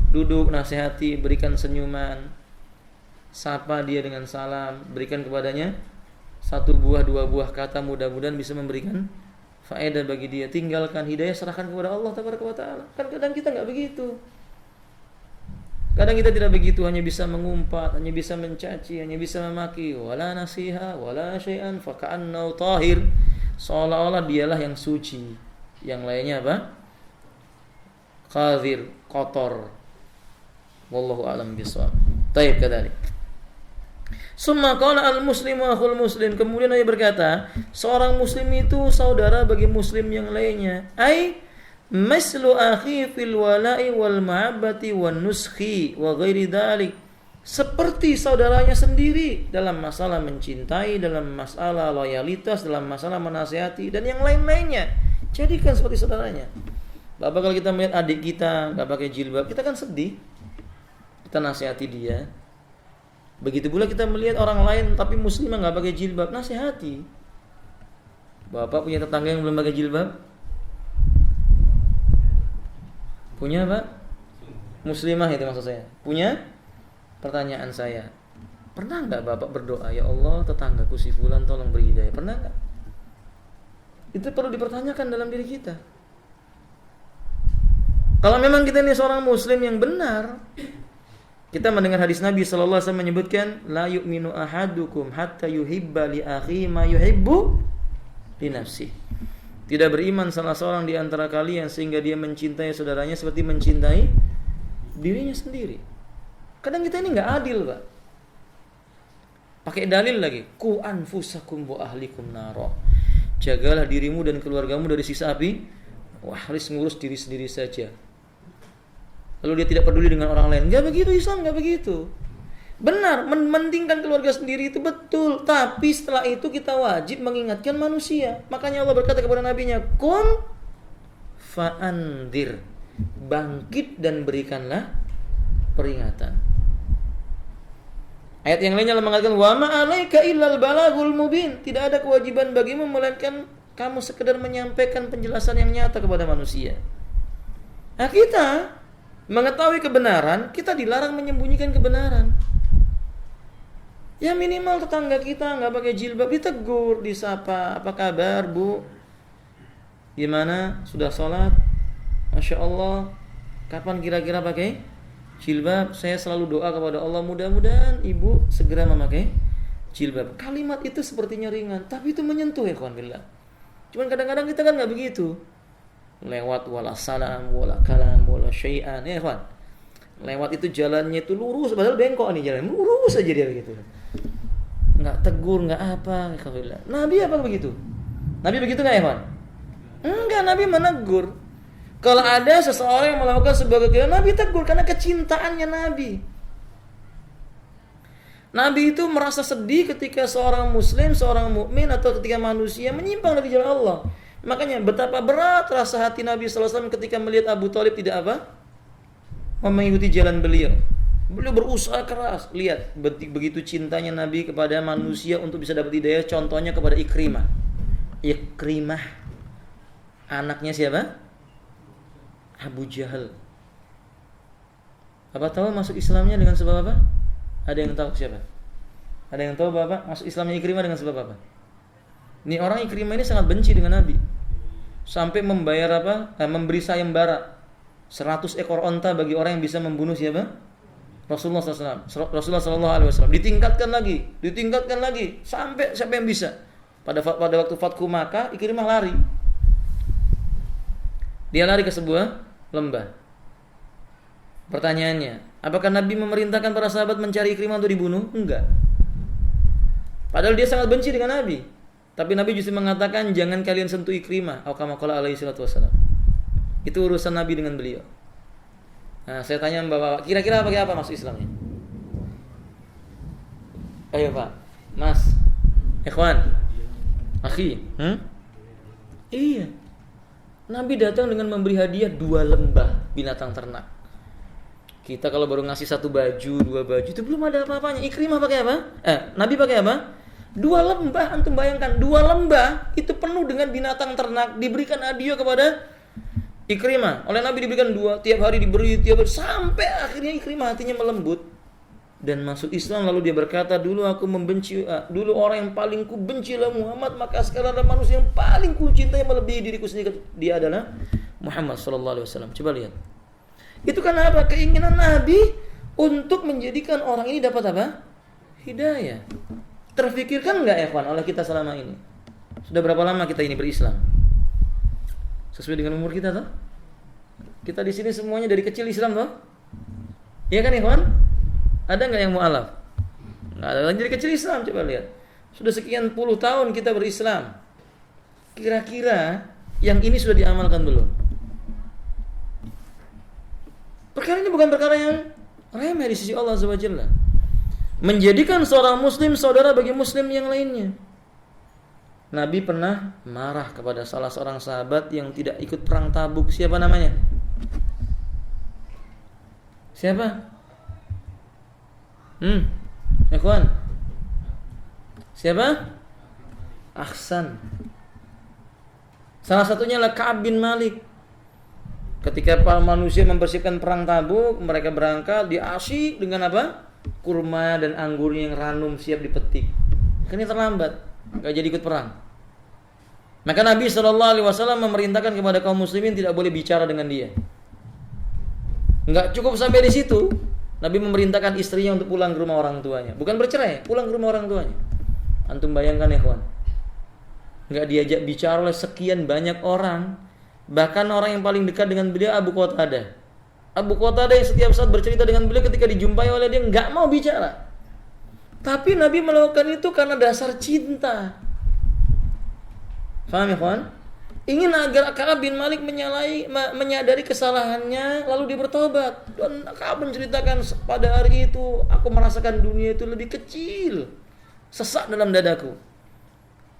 Duduk, nasihati, berikan senyuman. Sapa dia dengan salam, berikan kepadanya satu buah dua buah kata, mudah-mudahan bisa memberikan faedah bagi dia. Tinggalkan hidayah, serahkan kepada Allah Tabaraka wa Ta'ala. Kan kadang kita nggak begitu. Kadang kita tidak begitu, hanya bisa mengumpat, hanya bisa mencaci, hanya bisa memaki. Wala nasiha, wala syai'an, faka'annau tahir. Seolah-olah dialah yang suci. Yang lainnya apa? Qadir, kotor. Wallahu a'lam bishawab. Taib kadalik. Summa qala al-muslimu akhul muslim. Kemudian Nabi berkata, seorang muslim itu saudara bagi muslim yang lainnya. Ai mislu akhi fil wala'i wal mahabbati wan nuskhi wa ghairi dzalik. Seperti saudaranya sendiri dalam masalah mencintai, dalam masalah loyalitas, dalam masalah menasihati dan yang lain-lainnya. Jadikan seperti saudaranya. Bapak, kalau kita melihat adik kita enggak pakai jilbab, kita kan sedih. Kita nasihati dia. Begitu pula kita melihat orang lain tapi muslimah nggak pakai jilbab, nasihati. Bapak punya tetangga yang belum pakai jilbab? Punya Pak? Muslimah itu maksud saya. Punya? Pertanyaan saya, pernah nggak Bapak berdoa, ya Allah tetanggaku si fulan tolong beri hidayah? Pernah nggak? Itu perlu dipertanyakan dalam diri kita. Kalau memang kita ini seorang muslim yang benar, kita mendengar hadis Nabi sallallahu alaihi wasallam menyebutkan, la yu'minu ahadukum hatta yuhibba li akhihi ma yuhibbu li nafsihi. Tidak beriman salah seorang di antara kalian sehingga dia mencintai saudaranya seperti mencintai dirinya sendiri. Kadang kita ini enggak adil, Pak. Pakai dalil lagi, ku anfusakum wa ahlikum naro. Jagalah dirimu dan keluargamu dari siksa api. Wah, harus ngurus diri sendiri saja. lalu dia tidak peduli dengan orang lain. Enggak begitu Islam, enggak begitu. Benar, mementingkan keluarga sendiri itu betul, tapi setelah itu kita wajib mengingatkan manusia. Makanya Allah berkata kepada nabinya, "Qum fa'andir." Bangkit dan berikanlah peringatan. Ayat yang lainnya Allah mengatakan, "Wa ma 'alaika illal balaghul mubin." Tidak ada kewajiban bagimu melainkan kamu sekedar menyampaikan penjelasan yang nyata kepada manusia. Nah, kita mengetahui kebenaran, kita dilarang menyembunyikan kebenaran. Ya minimal tetangga kita nggak pakai jilbab ditegur, disapa, "Apa kabar, Bu? Gimana? Sudah sholat? Masya Allah. Kapan kira-kira pakai jilbab? Saya selalu doa kepada Allah, mudah-mudahan Ibu segera memakai jilbab." Kalimat itu sepertinya ringan, tapi itu menyentuh ya kawan billah. Cuman kadang-kadang kita kan nggak begitu. Lewat wala salam, wala kalam, wala syai'an, ya kawan. Lewat itu jalannya itu lurus, padahal bengkok nih jalan, lurus aja dia begitu. Nggak tegur, nggak apa, alhamdulillah. Nabi apa begitu? Nabi begitu nggak ya kawan? Enggak, Nabi menegur. Kalau ada seseorang yang melakukan sebuah kegiatan, Nabi tegur karena kecintaannya Nabi. Nabi itu merasa sedih ketika seorang muslim, seorang mukmin atau ketika manusia menyimpang dari jalan Allah. Makanya betapa berat rasa hati Nabi SAW ketika melihat Abu Thalib tidak apa? Mengikuti jalan beliau. Beliau berusaha keras. Lihat begitu cintanya Nabi kepada manusia untuk bisa dapat hidayah. Contohnya kepada Ikrimah. Ikrimah anaknya siapa? Abu Jahal. Apa tahu masuk Islamnya dengan sebab apa? Ada yang tahu siapa? Ada yang tahu Bapak masuk Islamnya Ikrimah dengan sebab apa? Ini orang Ikrimah ini sangat benci dengan Nabi. Sampai membayar apa? Memberi sayembara 100 ekor onta bagi orang yang bisa membunuh siapa? Rasulullah SAW. Rasulullah SAW. Ditingkatkan lagi sampai siapa yang bisa. Pada waktu Fathu Makkah, Ikrimah lari. Dia lari ke sebuah lembah. Pertanyaannya, apakah Nabi memerintahkan para sahabat mencari Ikrimah untuk dibunuh? Enggak. Padahal dia sangat benci dengan Nabi. Tapi Nabi justru mengatakan jangan kalian sentuh Ikrimah. Atau kama qala alaihi salatu wassalam. Itu urusan Nabi dengan beliau. Nah, saya tanya Bapak, kira-kira pakai apa masuk Islamnya? Ayo Pak, Mas, Ikhwan, Akhi, Iya. Nabi datang dengan memberi hadiah 2 lembah binatang ternak. Kita kalau baru ngasih 1 baju, 2 baju, itu belum ada apa-apanya. Ikrimah pakai apa? Nabi pakai apa? 2 lembah, antum bayangkan 2 lembah itu penuh dengan binatang ternak diberikan hadiah kepada Ikrimah. Oleh Nabi diberikan 2, tiap hari diberi, sampai akhirnya Ikrimah hatinya melembut dan masuk Islam. Lalu dia berkata, dulu orang yang paling ku benci adalah Muhammad, maka sekarang ada manusia yang paling ku cintai melebihi diriku sendiri, dia adalah Muhammad SAW. Coba lihat. Itu karena apa? Keinginan Nabi untuk menjadikan orang ini dapat apa? Hidayah. Terfikirkan enggak ya kawan oleh kita selama ini? Sudah berapa lama kita ini berislam? Sesuai dengan umur kita toh? Kita di sini semuanya dari kecil Islam toh? Iya kan ikhwan? Ada enggak yang mu'alaf? Enggak ada lagi dari kecil Islam, coba lihat. Sudah sekian puluh tahun kita berislam. Kira-kira yang ini sudah diamalkan belum? Perkara ini bukan perkara yang remeh di sisi Allah Subhanahu wa Ta'ala. Menjadikan seorang muslim saudara bagi muslim yang lainnya. Nabi pernah marah kepada salah seorang sahabat yang tidak ikut perang Tabuk. Siapa namanya? Siapa? Ikhwan. Siapa? Ahsan. Salah satunya adalah Ka'ab bin Malik. Ketika para manusia mempersiapkan perang Tabuk, mereka berangkat diasih dengan apa? Kurma dan anggurnya yang ranum siap dipetik. Akhirnya terlambat, gak jadi ikut perang. Maka Nabi SAW memerintahkan kepada kaum muslimin tidak boleh bicara dengan dia. Gak cukup sampai di situ, Nabi memerintahkan istrinya untuk pulang ke rumah orang tuanya. Bukan bercerai, pulang ke rumah orang tuanya. Antum bayangkan ya kawan, gak diajak bicara oleh sekian banyak orang. Bahkan orang yang paling dekat dengan beliau Abu Qatadah. Abu Qatadah yang setiap saat bercerita dengan beliau, ketika dijumpai oleh dia gak mau bicara. Tapi Nabi melakukan itu karena dasar cinta. Faham ya kawan? ingin agar Ka'ab bin Malik menyadari kesalahannya lalu dia bertobat. Dan Ka'ab menceritakan, pada hari itu aku merasakan dunia itu lebih kecil, sesak dalam dadaku.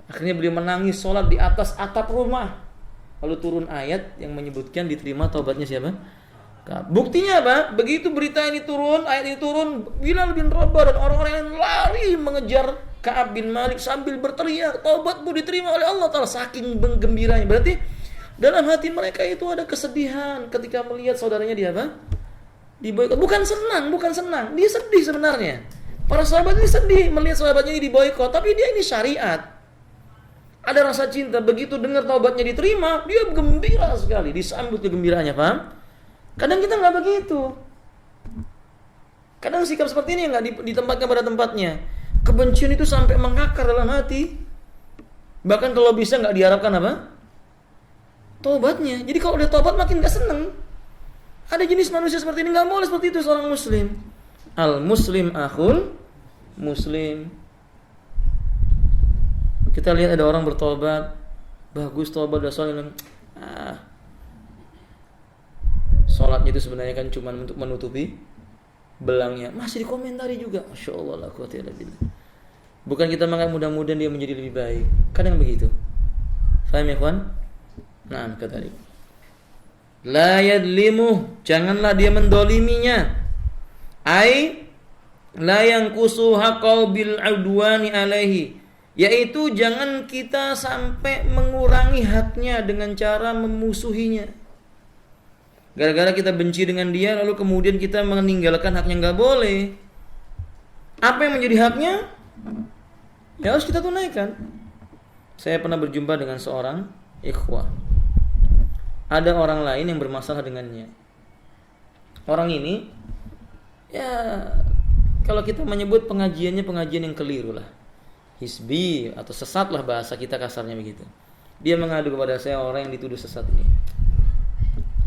Akhirnya beliau menangis sholat di atas atap rumah. Lalu turun ayat yang menyebutkan diterima taubatnya siapa? Ka'ab. Buktinya apa? Begitu berita ini turun, ayat ini turun, Bilal bin Rabah dan orang-orang yang lari mengejar Ka'ab bin Malik sambil berteriak, taubatmu diterima oleh Allah Ta'ala, saking gembiranya. Berarti dalam hati mereka itu ada kesedihan ketika melihat saudaranya dia apa? Diboikot. Bukan senang. Dia sedih sebenarnya. Para sahabat ini sedih melihat sahabatnya ini diboikot, tapi dia ini syariat. Ada rasa cinta. Begitu dengar taubatnya diterima, dia gembira sekali, disambut kegembiraannya, paham? Kadang kita nggak begitu. Kadang sikap seperti ini nggak ditempatkan pada tempatnya. Kebencian itu sampai mengakar dalam hati. Bahkan kalau bisa nggak diharapkan apa? Taubatnya. Jadi kalau udah taubat makin nggak seneng. Ada jenis manusia seperti ini, nggak boleh seperti itu seorang muslim. Al muslim akhul muslim. Kita lihat ada orang bertobat, bagus tobat, udah sholat. Sholatnya itu sebenarnya kan cuma untuk menutupi belangnya, masih dikomentari juga. Masya Allah, la quwwata illa billah. Bukan kita menganggap mudah-mudahan dia menjadi lebih baik. Kadang begitu. Faham ya kawan? Nah, kata dia, la yadlimuh, janganlah dia mendoliminya. Ai la yanqusu haqqau bil udwani alaihi, yaitu jangan kita sampai mengurangi haknya dengan cara memusuhinya. Gara-gara kita benci dengan dia, lalu kemudian kita meninggalkan haknya, nggak boleh. Apa yang menjadi haknya? Ya harus kita tunaikan. Saya pernah berjumpa dengan seorang ikhwah. Ada orang lain yang bermasalah dengannya. Orang ini, ya kalau kita menyebut pengajiannya pengajian yang keliru lah, hizbi atau sesat lah bahasa kita kasarnya begitu. Dia mengadu kepada saya, orang yang dituduh sesat ini.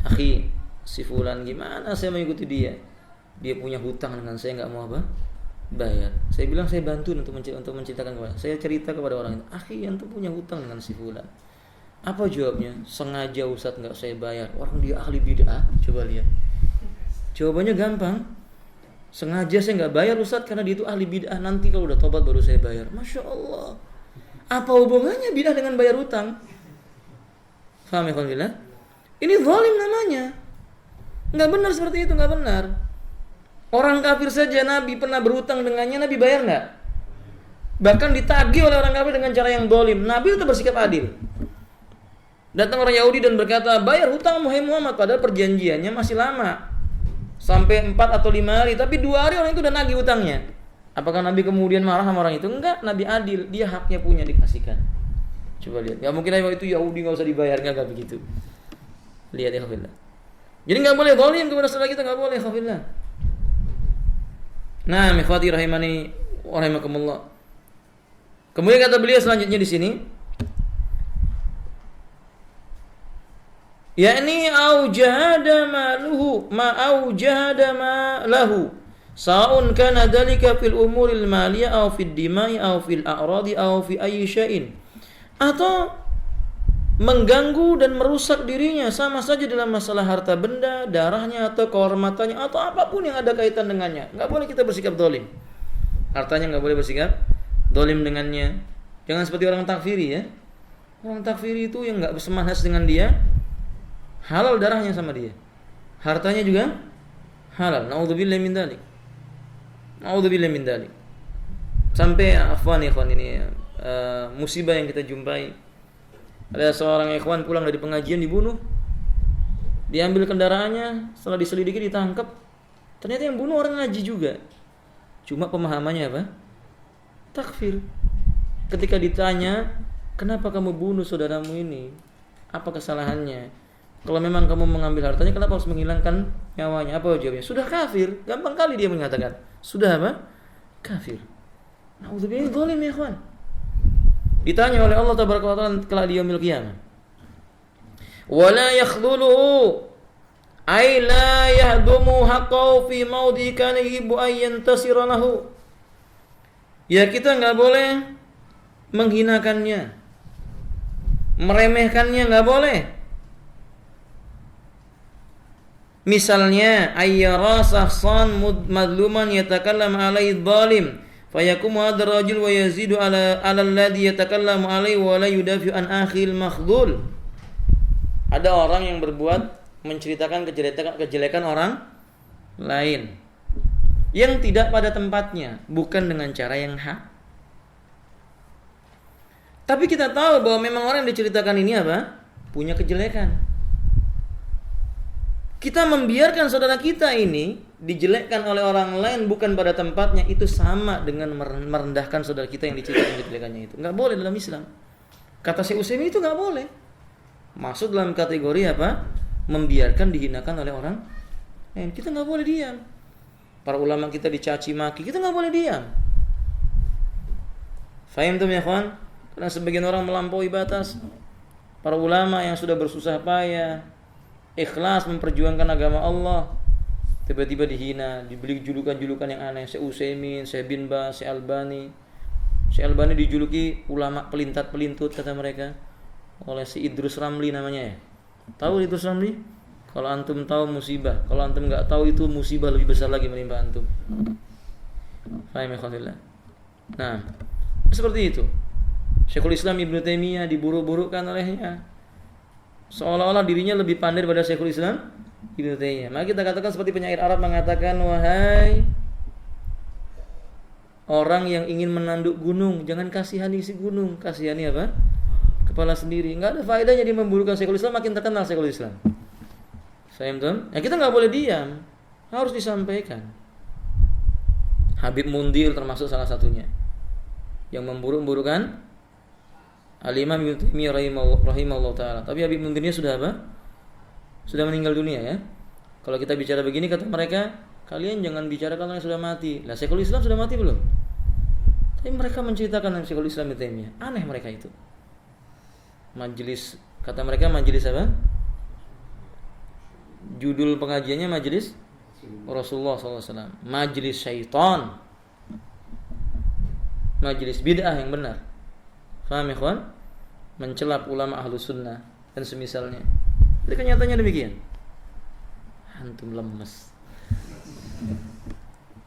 Akhi, si fulan gimana saya mengikuti dia? Dia punya hutang dengan saya, nggak mau apa? Bayar. Saya bilang saya bantu untuk menceritakan kepada. Saya cerita kepada orang itu, akhi yang tuh punya hutang dengan si fulan. Apa jawabnya? Sengaja Ustaz nggak saya bayar. Orang dia ahli bid'ah. Coba lihat. Jawabannya gampang. Sengaja saya nggak bayar Ustaz karena dia itu ahli bid'ah. Nanti kalau udah tobat baru saya bayar. Masya Allah. Apa hubungannya bid'ah dengan bayar hutang? Faham ya alhamdulillah? Ini zalim namanya. Nggak benar seperti itu, nggak benar. Orang kafir saja Nabi pernah berhutang dengannya, Nabi bayar nggak? Bahkan ditagih oleh orang kafir dengan cara yang zalim. Nabi itu bersikap adil. Datang orang Yahudi dan berkata, bayar hutang Muhammad, padahal perjanjiannya masih lama, sampai 4 atau 5 hari, tapi 2 hari orang itu udah nagih hutangnya. Apakah Nabi kemudian marah sama orang itu? Enggak, Nabi adil, dia haknya punya dikasihkan. Coba lihat, nggak mungkin itu Yahudi nggak usah dibayar, nggak begitu. Lihat ya khafillah. Jadi nggak boleh zalim kepada saudara kita, nggak boleh khafillah. Nah, ikhwati rahimani wa rahimakumullah. Kemudian kata beliau selanjutnya di sini, yakni aujada maluhu ma aujada malahu sa'un kana dzalika fil umuril maliyah aw fid dima'i aw fil a'radi aw fi ayyi syai'in, atau mengganggu dan merusak dirinya sama saja dalam masalah harta benda, darahnya atau kehormatannya atau apapun yang ada kaitan dengannya. Enggak boleh kita bersikap zalim. Hartanya enggak boleh bersikap zalim dengannya. Jangan seperti orang takfiri ya. Orang takfiri itu yang enggak bersemangat dengan dia, halal darahnya sama dia, hartanya juga halal. Naudzubillahi min dzalik. Naudzubillahi min dzalik. Sampai ikhwan ini musibah yang kita jumpai. Ada seorang ikhwan pulang dari pengajian dibunuh. Diambil kendaraannya, setelah diselidiki ditangkap. Ternyata yang bunuh orang ngaji juga. Cuma pemahamannya apa? Takfir. Ketika ditanya, kenapa kamu bunuh saudaramu ini? Apa kesalahannya? Kalau memang kamu mengambil hartanya, kenapa harus menghilangkan nyawanya? Apa jawabnya? Sudah kafir. Gampang kali dia mengatakan. Sudah apa? Kafir. Nauzubillah, zalim ya ikhwan. Ditanya oleh Allah tabaraka wa taala kelak di yaumil qiyamah, wala yakhdhuluhu ay la yahdumu haqqahu fi mawdi'i kana yuhibbu an yantasira lahu. Ya, kita enggak boleh menghinakannya meremehkannya nggak boleh. Misalnya ayyara sahsan madluman yatakallam alaihi dhalim fayakumu hadha rajul wa yazidu ala alladhi yatakallamu alaihi wa la yudafi an akhil makhdhul. Ada orang yang berbuat menceritakan kejelekan orang lain yang tidak pada tempatnya, bukan dengan cara yang hak. Tapi kita tahu bahwa memang orang yang diceritakan ini apa? Punya kejelekan. Kita membiarkan saudara kita ini dijelekkan oleh orang lain bukan pada tempatnya, itu sama dengan merendahkan saudara kita yang diceritakan kejelekannya itu. Enggak boleh dalam Islam. Kata Syekh Utsaimin itu enggak boleh. Masuk dalam kategori apa? Membiarkan dihinakan oleh orang lain. Kita enggak boleh diam. Para ulama kita dicaci maki, kita enggak boleh diam. Fahim tuh ya kawan? Karena sebagian orang melampaui batas. Para ulama yang sudah bersusah payah, ikhlas memperjuangkan agama Allah, tiba-tiba dihina, diberi julukan-julukan yang aneh. Syekh Utsaimin, Syekh bin Baz, Syekh Albani. Syekh Albani dijuluki ulama pelintat-pelintut kata mereka oleh si Idrus Ramli namanya ya. Tahu Idrus Ramli? Kalau antum tahu musibah, kalau antum enggak tahu itu musibah lebih besar lagi menimpa antum. Fahim ya khalillah. Nah, seperti itu. Syekhul Islam Ibnu Taimiyah diburu-burukan olehnya, seolah-olah dirinya lebih pandai daripada Syekhul Islam Ibnu Taimiyah. Maka kita katakan seperti penyair Arab mengatakan, wahai orang yang ingin menanduk gunung, jangan kasihani si gunung, kasihani apa? Kepala sendiri. Enggak ada faedahnya dia memburukan Syekhul Islam, makin terkenal Syekhul Islam. Saya betul? Ya kita enggak boleh diam, harus disampaikan. Habib Mundir termasuk salah satunya yang memburuk-burukan Al-Imam Ibnu Taimiyah rahimahullah ta'ala. Tapi Habib Mundirnya sudah apa? Sudah meninggal dunia ya. Kalau kita bicara begini kata mereka, kalian jangan bicara kalau yang sudah mati. Lah Syekhul Islam sudah mati belum? Tapi mereka menceritakan tentang Syekhul Islam Ibnu Taimiyah. Aneh mereka itu. Majelis, kata mereka majelis apa? Judul pengajiannya majelis Rasulullah SAW. Majelis syaitan. Majelis bid'ah yang benar. Faham ya kawan? Mencelap ulama ahlu sunnah dan semisalnya. Jadi kenyataannya demikian. Antum lemes.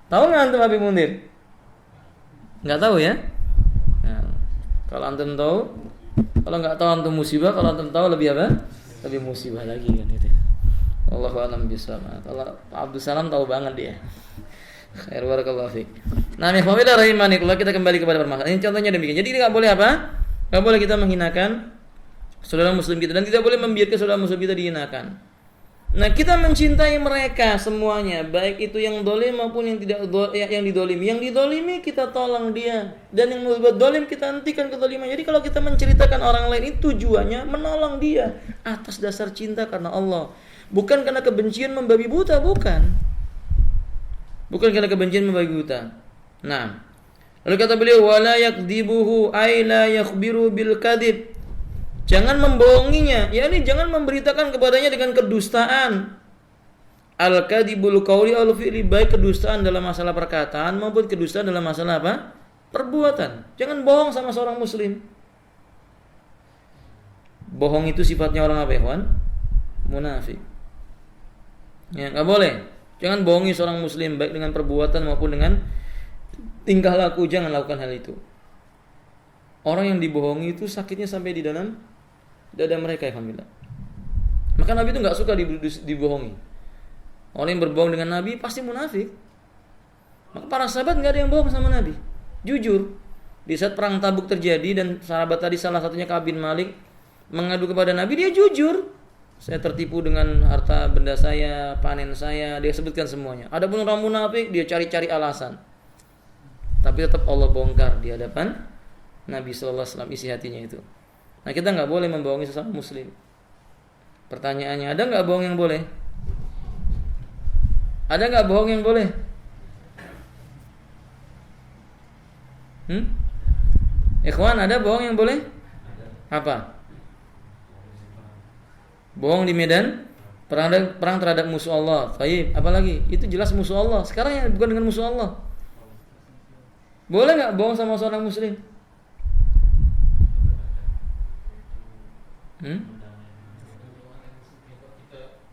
Tahu nggak antum Habib Mundir? Nggak tahu ya? Nah, kalau antum tahu, kalau nggak tahu antum musibah, kalau antum tahu lebih apa? Lebih musibah lagi kan itu. Allahu a'lam bishawab. Kalau Pak Abdul Salam tahu banget dia. Khair barakallahu fiik. Nah, ikhwanilah rahimakumullah, kita kembali kepada permasalahan. Ini contohnya demikian. Jadi enggak boleh apa? Enggak boleh kita menghinakan saudara muslim kita dan tidak boleh membiarkan saudara muslim kita dihinakan. Nah, kita mencintai mereka semuanya, baik itu yang dolim maupun yang tidak yang didolimi. Yang didolimi kita tolong dia, dan yang berbuat dolim kita hentikan kedoliman. Jadi kalau kita menceritakan orang lain itu tujuannya menolong dia atas dasar cinta karena Allah, bukan karena kebencian membabi buta, bukan. Bukan karena kebencian membabi buta. Nah, lalu kata beliau, wala yakdibuhu ay la yakhbiru bil kadhib. Jangan membohonginya, yakni jangan memberitakan kepadanya dengan kedustaan. Al kadhibul qauli al fi'li, baik kedustaan dalam masalah perkataan maupun kedustaan dalam masalah apa? Perbuatan. Jangan bohong sama seorang muslim. Bohong itu sifatnya orang apa ya, kawan? Munafik. Ya, enggak boleh. Jangan bohongi seorang muslim baik dengan perbuatan maupun dengan tingkah laku, jangan lakukan hal itu. Orang yang dibohongi itu sakitnya sampai di dalam dada mereka, alhamdulillah. Maka Nabi itu enggak suka dibohongi. Orang yang berbohong dengan Nabi pasti munafik. Maka para sahabat enggak ada yang bohong sama Nabi. Jujur. Di saat perang Tabuk terjadi dan sahabat tadi salah satunya Ka'ab bin Malik mengadu kepada Nabi, dia jujur. Saya tertipu dengan harta benda saya, panen saya, dia sebutkan semuanya. Adapun orang munafik, dia cari-cari alasan. Tapi tetap Allah bongkar di hadapan Nabi sallallahu alaihi wasallam isi hatinya itu. Nah, kita enggak boleh membohongi sesama muslim. Pertanyaannya, ada enggak bohong yang boleh? Ada enggak bohong yang boleh? Ikhwan, ada bohong yang boleh? Apa? Bohong di medan perang terhadap musuh Allah. Baik, apalagi? Itu jelas musuh Allah. Sekarang yang bukan dengan musuh Allah. Boleh enggak bohong sama seorang muslim?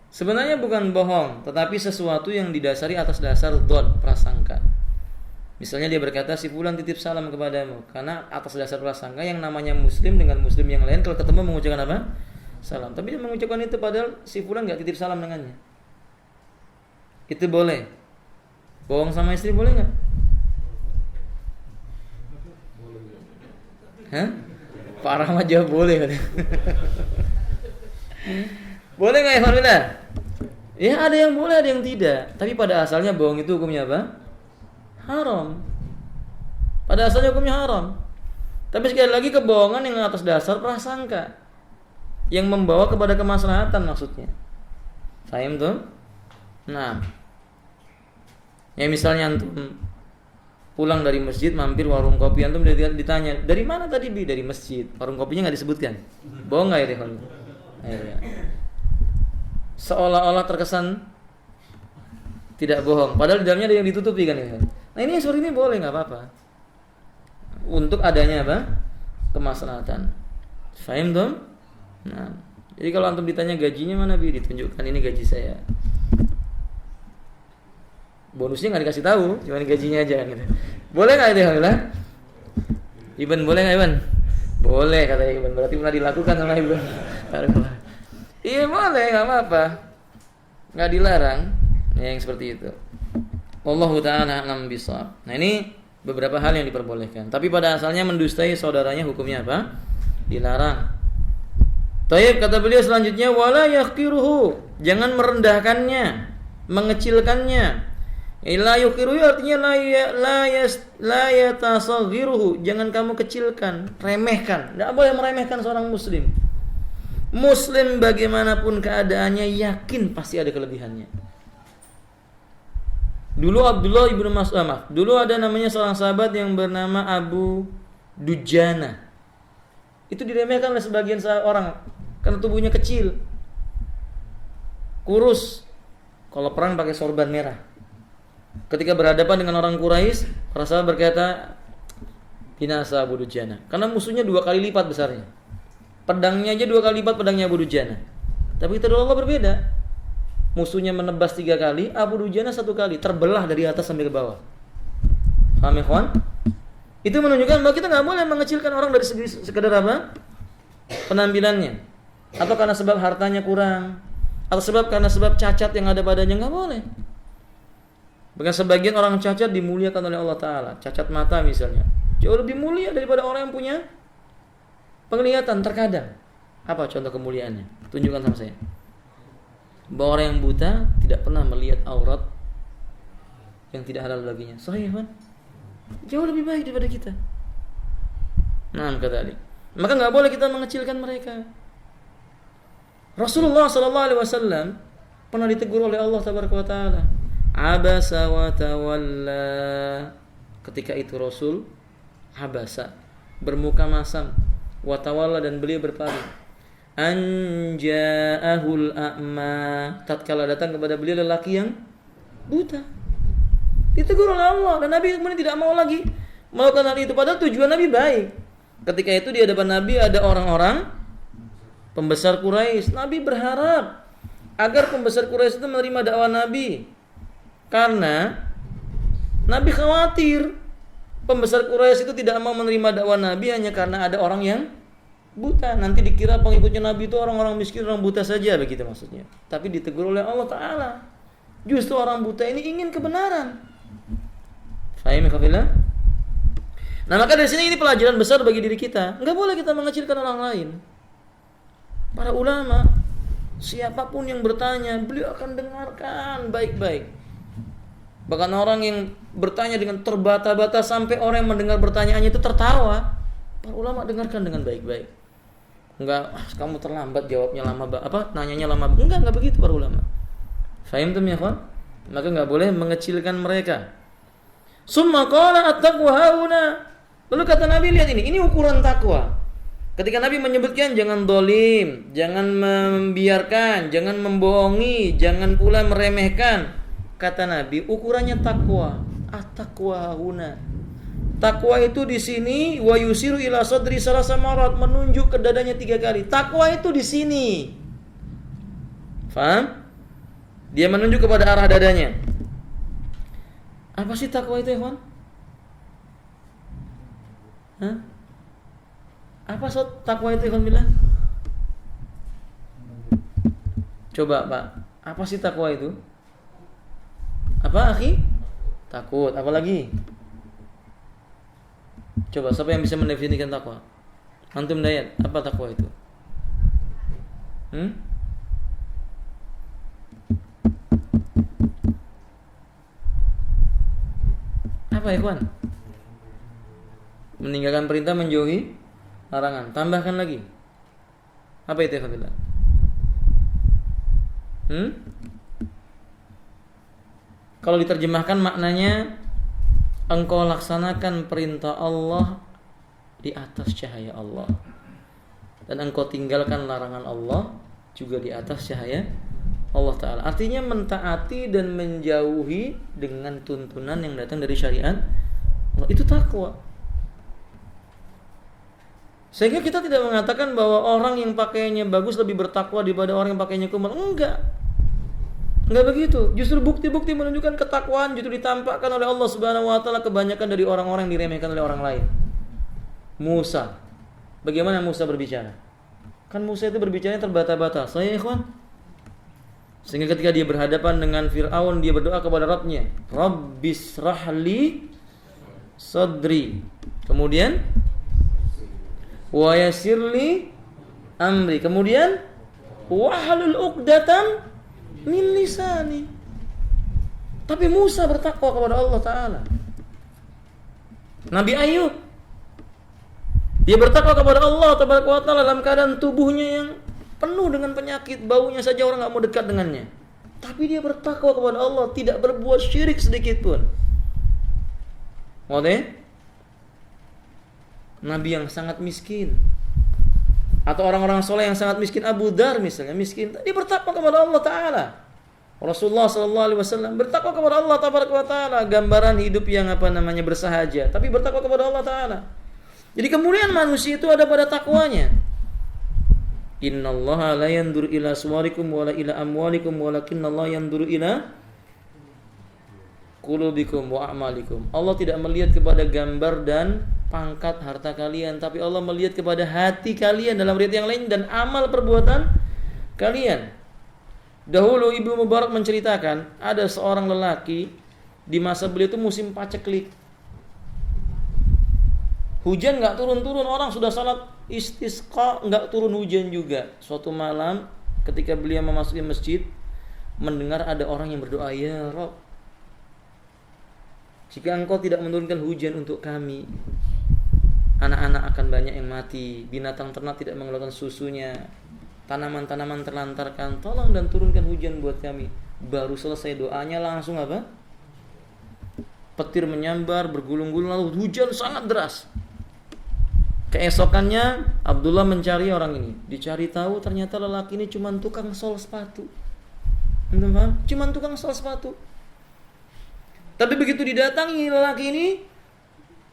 Sebenarnya bukan bohong, tetapi sesuatu yang didasari atas dasar dhon, prasangka. Misalnya dia berkata, si fulan titip salam kepadamu, karena atas dasar prasangka yang namanya muslim dengan muslim yang lain kalau ketemu mengucapkan apa? Salam. Tapi dia mengucapkan itu padahal si fulan enggak titip salam dengannya. Itu boleh. Bohong sama istri boleh enggak? Hah? Pak Rahmat jawab boleh. Boleh nggak ya Farmina? Ya ada yang boleh, ada yang tidak. Tapi pada asalnya bohong itu hukumnya apa? Haram. Pada asalnya hukumnya haram. Tapi sekali lagi kebohongan yang atas dasar prasangka, yang membawa kepada kemaslahatan maksudnya. Paham tuh? Nah, ya misalnya antum pulang dari masjid mampir warung kopi, antum ditanya dari mana tadi Bi? Dari masjid. Warung kopinya nggak disebutkan. Bohong nggak ya Rehon? Ya. Seolah-olah terkesan tidak bohong, padahal di dalamnya ada yang ditutupi kan ya. Nah ini yang seperti ini boleh, nggak apa-apa. Untuk adanya apa? Kemaslahatan. Fahim tuh? Nah, jadi kalau antum ditanya gajinya mana Bi, ditunjukkan ini gaji saya. Bonusnya nggak dikasih tahu, cuma gajinya aja kan gitu. Boleh nggak itu Alhamdulillah? Iban boleh nggak Iban? Boleh katanya Iban, berarti pernah dilakukan sama Iban. Iya boleh, nggak apa-apa, nggak dilarang, ya yang seperti itu. Wallahu ta'ala a'lam bishawab. Nah ini beberapa hal yang diperbolehkan. Tapi pada asalnya mendustai saudaranya hukumnya apa? Dilarang. Taib kata beliau selanjutnya, wala yahqiruhu, jangan merendahkannya, mengecilkannya. La yuqiruhu artinya la yatasaghiruhu, jangan kamu kecilkan, remehkan. Tidak boleh meremehkan seorang muslim. Muslim bagaimanapun keadaannya yakin pasti ada kelebihannya. Dulu Abdullah ibnu Mas'ud, dulu ada namanya seorang sahabat yang bernama Abu Dujana. Itu diremehkan oleh sebagian orang karena tubuhnya kecil, kurus. Kalau perang pakai sorban merah. Ketika berhadapan dengan orang Quraisy, para sahabat berkata, binasa Abu Dujana, karena musuhnya 2 kali lipat besarnya. Pedangnya aja 2 kali lipat pedangnya Abu Dujana. Tapi kita Allah berbeda. Musuhnya menebas 3 kali, Abu Dujana 1 kali, terbelah dari atas sampai ke bawah. Paham ya kawan? Itu menunjukkan bahwa kita nggak boleh mengecilkan orang dari segi sekedar apa? Penampilannya, atau karena sebab hartanya kurang, atau karena sebab cacat yang ada padanya, nggak boleh. Bahkan sebagian orang cacat dimuliakan oleh Allah Ta'ala. Cacat mata misalnya, jauh lebih mulia daripada orang yang punya penglihatan terkadang. Apa contoh kemuliaannya? Tunjukkan sama saya. Bahwa orang yang buta tidak pernah melihat aurat yang tidak halal baginya. Sahih kan? Jauh lebih baik daripada kita. Nah, kata Ali. Maka nggak boleh kita mengecilkan mereka. Rasulullah SAW pernah ditegur oleh Allah Taala. Abasa wa tawalla. Ketika itu Rasul abasa, bermuka masam, wa tawalla, dan beliau berpaling. Anja'ahul a'ma, tatkala datang kepada beliau lelaki yang buta. Ditegur oleh Allah, dan Nabi kemudian tidak mau lagi melakukan hal itu, padahal tujuan Nabi baik. Ketika itu di hadapan Nabi ada orang-orang pembesar Quraisy. Nabi berharap agar pembesar Quraisy itu menerima dakwah Nabi, karena Nabi khawatir pembesar Quraisy itu tidak mau menerima dakwah Nabi hanya karena ada orang yang buta. Nanti dikira pengikutnya Nabi itu orang-orang miskin, orang buta saja, begitu maksudnya. Tapi ditegur oleh Allah Ta'ala, justru orang buta ini ingin kebenaran. Fahim ya kafilah? Nah, maka dari sini ini pelajaran besar bagi diri kita. Enggak boleh kita mengecilkan orang lain. Para ulama, siapapun yang bertanya, beliau akan dengarkan baik-baik. Bahkan orang yang bertanya dengan terbata-bata sampai orang yang mendengar pertanyaannya itu tertawa, para ulama dengarkan dengan baik-baik. Enggak, kamu terlambat jawabnya lama, nanyanya lama. Enggak begitu para ulama. Fahim tuh ya, kawan? Maka enggak boleh mengecilkan mereka. Summa qala at-taqwa hauna. Lalu kata Nabi, lihat ini ukuran takwa. Ketika Nabi menyebutkan jangan dolim, jangan membiarkan, jangan membohongi, jangan pula meremehkan. Kata Nabi, ukurannya takwa. At-taqwa hauna. Takwa itu di sini wa yusiru ila sadri salasa marat, menunjuk ke dadanya 3 kali. Takwa itu di sini. Faham? Dia menunjuk kepada arah dadanya. Apa sih takwa itu, ikhwan? Hah? Apa takwa itu, ikhwan bilang? Coba, Pak. Apa sih takwa itu? Apa, akhi? Takut. Apa lagi? Coba, siapa yang bisa mendefinisikan takwa? Antum Dayat, apa takwa itu? Apa, ikhwan? Meninggalkan perintah, menjauhi larangan. Tambahkan lagi. Apa itu, ikhwan? Kalau diterjemahkan maknanya engkau laksanakan perintah Allah di atas cahaya Allah, dan engkau tinggalkan larangan Allah juga di atas cahaya Allah Ta'ala. Artinya mentaati dan menjauhi dengan tuntunan yang datang dari syariat Allah. Itu takwa. Sehingga kita tidak mengatakan bahwa orang yang pakaiannya bagus lebih bertakwa daripada orang yang pakaiannya kumal. Enggak begitu. Justru bukti-bukti menunjukkan ketakwaan justru ditampakkan oleh Allah Subhanahu wa taala kebanyakan dari orang-orang yang diremehkan oleh orang lain. Musa. Bagaimana Musa berbicara? Kan Musa itu berbicaranya terbata-bata. Saya, ikhwan. Sehingga ketika dia berhadapan dengan Fir'aun, dia berdoa kepada Rabb-nya, Rabbis rahli sadri. Kemudian wa yassirli amri. Kemudian wahlul 'uqdatam min lisani. Tapi Musa bertakwa kepada Allah Ta'ala. Nabi Ayub, dia bertakwa kepada Allah Ta'ala dalam keadaan tubuhnya yang penuh dengan penyakit, baunya saja orang gak mau dekat dengannya. Tapi dia bertakwa kepada Allah, tidak berbuat syirik sedikit pun. Oke? Nabi yang sangat miskin, atau orang-orang soleh yang sangat miskin, Abu Dar misalnya miskin, dia bertakwa kepada Allah Ta'ala. Rasulullah SAW bertakwa kepada Allah Ta'ala, gambaran hidup yang bersahaja, tapi bertakwa kepada Allah Ta'ala. Jadi kemuliaan manusia itu ada pada takwanya. Innallaha la yanzuru ila suwarikum wala ila amwalikum walakinallaha yanzuru ila qulubikum wa a'malikum. Allah tidak melihat kepada gambar dan pangkat harta kalian, tapi Allah melihat kepada hati kalian dalam riwayat yang lain dan amal perbuatan kalian. Dahulu Ibnu Mubarak menceritakan ada seorang lelaki di masa beliau itu musim paceklik. Hujan enggak turun-turun, orang sudah salat istisqa enggak turun hujan juga. Suatu malam ketika beliau memasuki masjid, mendengar ada orang yang berdoa, "Ya Rabb, jika Engkau tidak menurunkan hujan untuk kami, anak-anak akan banyak yang mati, binatang ternak tidak mengeluarkan susunya, tanaman-tanaman terlantarkan, tolong dan turunkan hujan buat kami." Baru selesai doanya langsung apa? Petir menyambar, bergulung-gulung, lalu hujan sangat deras. Keesokannya Abdullah mencari orang ini, dicari tahu ternyata lelaki ini cuma tukang sol sepatu. Anda paham? Cuma tukang sol sepatu. Tapi begitu didatangi lelaki ini,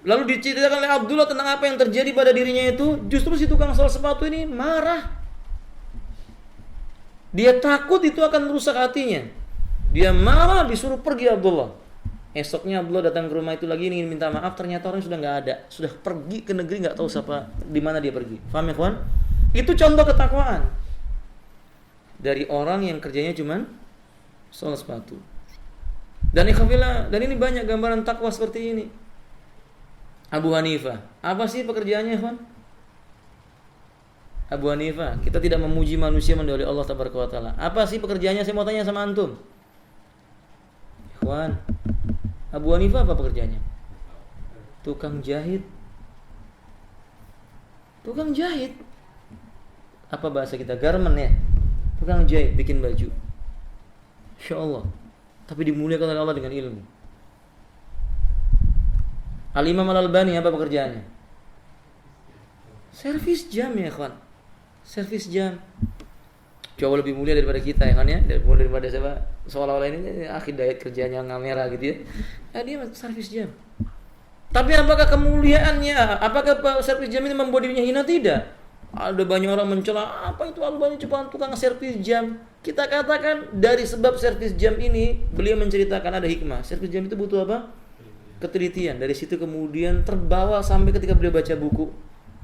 lalu diceritakan oleh Abdullah tentang apa yang terjadi pada dirinya itu, justru si tukang sol sepatu ini marah. Dia takut itu akan merusak hatinya. Dia marah, disuruh pergi Abdullah. Esoknya Abdullah datang ke rumah itu lagi ingin minta maaf, ternyata orang sudah nggak ada, sudah pergi ke negeri nggak tahu siapa di mana dia pergi. Paham ya, kawan? Itu contoh ketakwaan dari orang yang kerjanya cuman sol sepatu. Dan ikhwillah, dan ini banyak gambaran takwa seperti ini. Abu Hanifah, apa sih pekerjaannya, kawan? Abu Hanifah, kita tidak memuji manusia mendahului Allah Tabaraka wa Ta'ala. Apa sih pekerjaannya? Saya mau tanya sama antum. Ikhwan, Abu Hanifah apa pekerjaannya? Tukang jahit. Tukang jahit. Apa bahasa kita? Garment ya. Tukang jahit, bikin baju. Insya Allah. Tapi dimuliakan oleh Allah dengan ilmu. Al-Imam Al-Albani apa pekerjaannya? Servis jam ya, kawan. Servis jam. Jauh lebih mulia daripada kita ya, kan ya? Daripada siapa? Seolah-olah ini akhir diet kerjanya ngamera gitu ya. Dia servis jam. Tapi apakah kemuliaannya, apakah servis jam ini membuat dirinya hina? Tidak. Ada banyak orang mencela, apa itu Albani cuma tukang servis jam. Kita katakan dari sebab servis jam ini, beliau menceritakan ada hikmah. Servis jam itu butuh apa? Ketelitian. Dari situ kemudian terbawa sampai ketika beliau baca buku,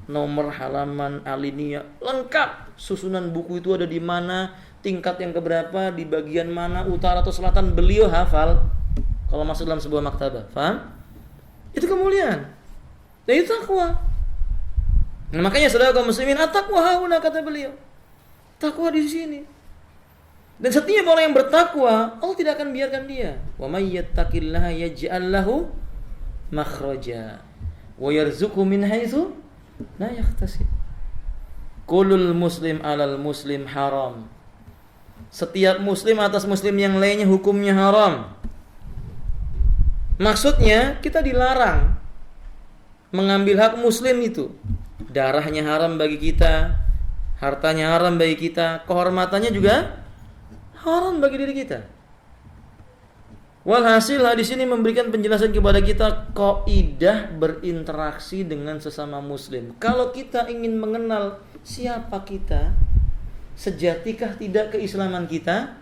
nomor, halaman, alinea, lengkap. Susunan buku itu ada di mana, tingkat yang keberapa, di bagian mana, utara atau selatan, beliau hafal. Kalau masuk dalam sebuah maktabah, paham? Itu kemuliaan. Dan itu takwa. Nah, makanya saudara kaum muslimin, at-taqwa hauna, kata beliau. Takwa di sini. Dan setiap orang yang bertakwa, Allah tidak akan biarkan dia. Wa may yattaqillaha yaj'al lahu makhraja wa yarzuqhu min haitsu la yahtasib. Kulul muslim 'alal muslim haram. Setiap muslim atas muslim yang lainnya hukumnya haram. Maksudnya kita dilarang mengambil hak muslim itu. Darahnya haram bagi kita, hartanya haram bagi kita, kehormatannya juga haram bagi diri kita. Walhasil hadis ini memberikan penjelasan kepada kita kaidah berinteraksi dengan sesama muslim. Kalau kita ingin mengenal siapa kita, sejatikah tidak keislaman kita,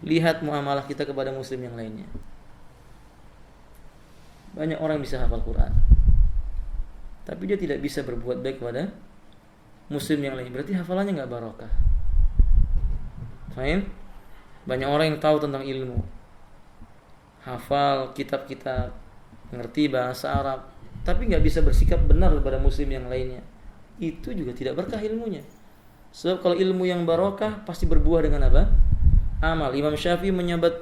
lihat muamalah kita kepada muslim yang lainnya. Banyak orang bisa hafal Quran, tapi dia tidak bisa berbuat baik kepada muslim yang lain. Berarti hafalannya nggak barokah. Fahim? Banyak orang yang tahu tentang ilmu, hafal kitab-kitab, ngerti bahasa Arab, tapi nggak bisa bersikap benar kepada muslim yang lainnya. Itu juga tidak berkah ilmunya. Sebab kalau ilmu yang barokah pasti berbuah dengan apa? Amal. Imam Syafi'i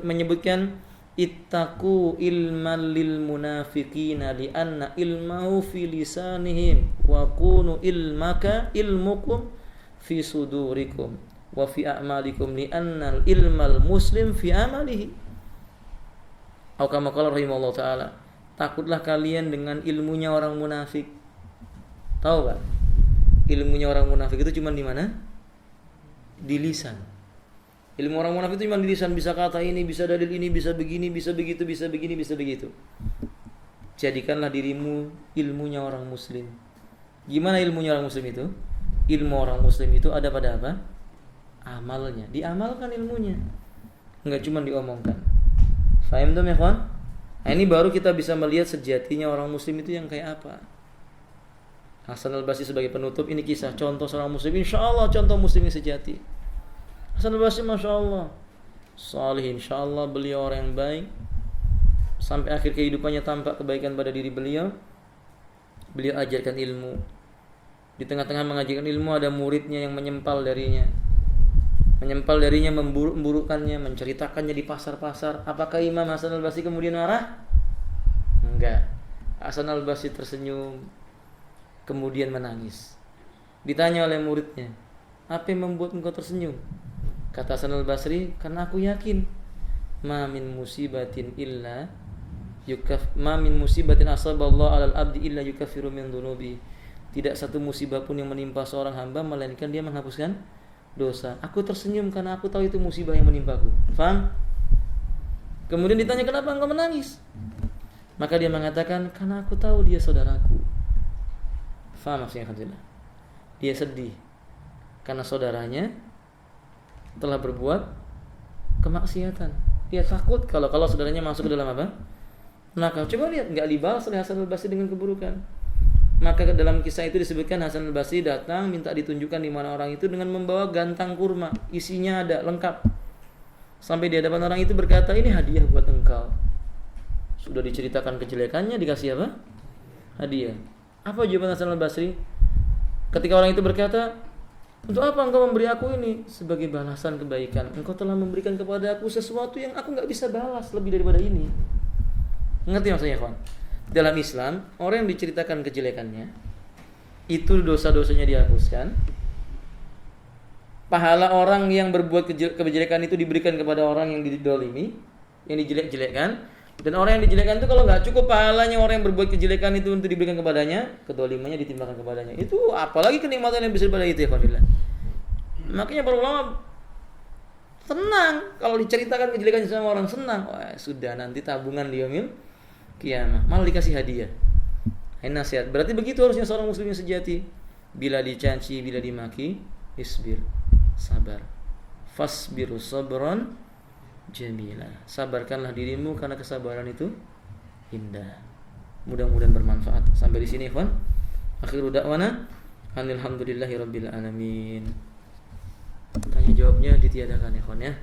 menyebutkan ittaqu ilman lil munafiqina li anna ilmahu fi lisanihim wa kunu ilmukum fi sudurikum wa fi a'malikum li anna ilmal muslim fi amalihi. Atau kama qala rahimallahu taala, takutlah kalian dengan ilmunya orang munafik. Tahu kan? Ilmunya orang munafik itu cuma di mana? Di lisan. Ilmu orang munafik itu cuma di lisan, bisa kata ini, bisa dalil ini, bisa begini, bisa begitu, bisa begini, bisa begitu. Jadikanlah dirimu ilmunya orang muslim. Gimana ilmunya orang muslim itu? Ilmu orang muslim itu ada pada apa? Amalnya. Diamalkan ilmunya, enggak cuma diomongkan. Faham tuh ya kawan? Nah, ini baru kita bisa melihat sejatinya orang muslim itu yang kayak apa. Hasan al-Basri sebagai penutup, ini kisah contoh seorang muslim, insyaallah contoh muslim yang sejati. Hasan al-Basri Masya Allah salih, insya Allah beliau orang yang baik. Sampai akhir kehidupannya tampak kebaikan pada diri beliau. Beliau ajarkan ilmu. Di tengah-tengah mengajarkan ilmu ada muridnya yang menyempal darinya, memburuk-burukkannya, menceritakannya di pasar-pasar. Apakah Imam Hasan al-Basri kemudian marah? Enggak. Hasan al-Basri tersenyum, kemudian menangis. Ditanya oleh muridnya, apa yang membuat engkau tersenyum? Kata Hasan al-Basri, karena aku yakin ma min musibatin asaballahu 'alal abdi illa yukaffiru min dhunubi. Tidak satu musibah pun yang menimpa seorang hamba melainkan dia menghapuskan dosa. Aku tersenyum karena aku tahu itu musibah yang menimpaku. Faham? Kemudian ditanya, kenapa engkau menangis? Maka dia mengatakan, karena aku tahu dia saudaraku. Faham maksudnya? Dia sedih karena saudaranya telah berbuat kemaksiatan. Dia takut kalau saudaranya masuk ke dalam apa? Neraka. Coba lihat, enggak dibalas oleh Hasan al-Basri dengan keburukan. Maka dalam kisah itu disebutkan Hasan al-Basri datang minta ditunjukkan di mana orang itu dengan membawa gantang kurma, isinya ada lengkap. Sampai di hadapan orang itu berkata, ini hadiah buat engkau. Sudah diceritakan kejelekannya, dikasih apa? Hadiah. Apa jawaban Hasan al-Basri? Ketika orang itu berkata, untuk apa engkau memberi aku ini? Sebagai balasan kebaikan. Engkau telah memberikan kepada aku sesuatu yang aku gak bisa balas lebih daripada ini. Ngerti maksudnya kawan? Dalam Islam, orang yang diceritakan kejelekannya, itu dosa-dosanya dihapuskan. Pahala orang yang berbuat kejelekan itu diberikan kepada orang yang didolimi, yang dijelek-jelekkan. Dan orang yang dijelekkan itu kalau nggak cukup pahalanya orang yang berbuat kejelekan itu untuk diberikan kepadanya, kedolimannya ditimbangkan kepadanya. Itu apalagi kenikmatan yang besar pada itu ya kawan. Makanya para ulama senang kalau diceritakan kejelekan sama orang, senang. Wah, sudah nanti tabungan di yaumil kiamah, malah dikasih hadiah. Ini nasihat. Berarti begitu harusnya seorang muslim yang sejati. Bila dicaci, bila dimaki, isbir, sabar. Fasbiru sabran jamila. Sabarkanlah dirimu karena kesabaran itu indah. Mudah-mudahan bermanfaat. Sampai di sini, ikhwan. Akhiru da'wana alhamdulillahirabbil alamin. Tanya jawabnya ditiadakan, ikhwan ya.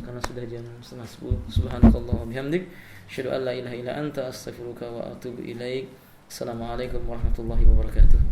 Karena sudah jam 9:30. Subhanakallah wa bihamdik, asyhadu an la ilaha illa anta, astaghfiruka wa atubu ilaik. Assalamualaikum warahmatullahi wabarakatuh.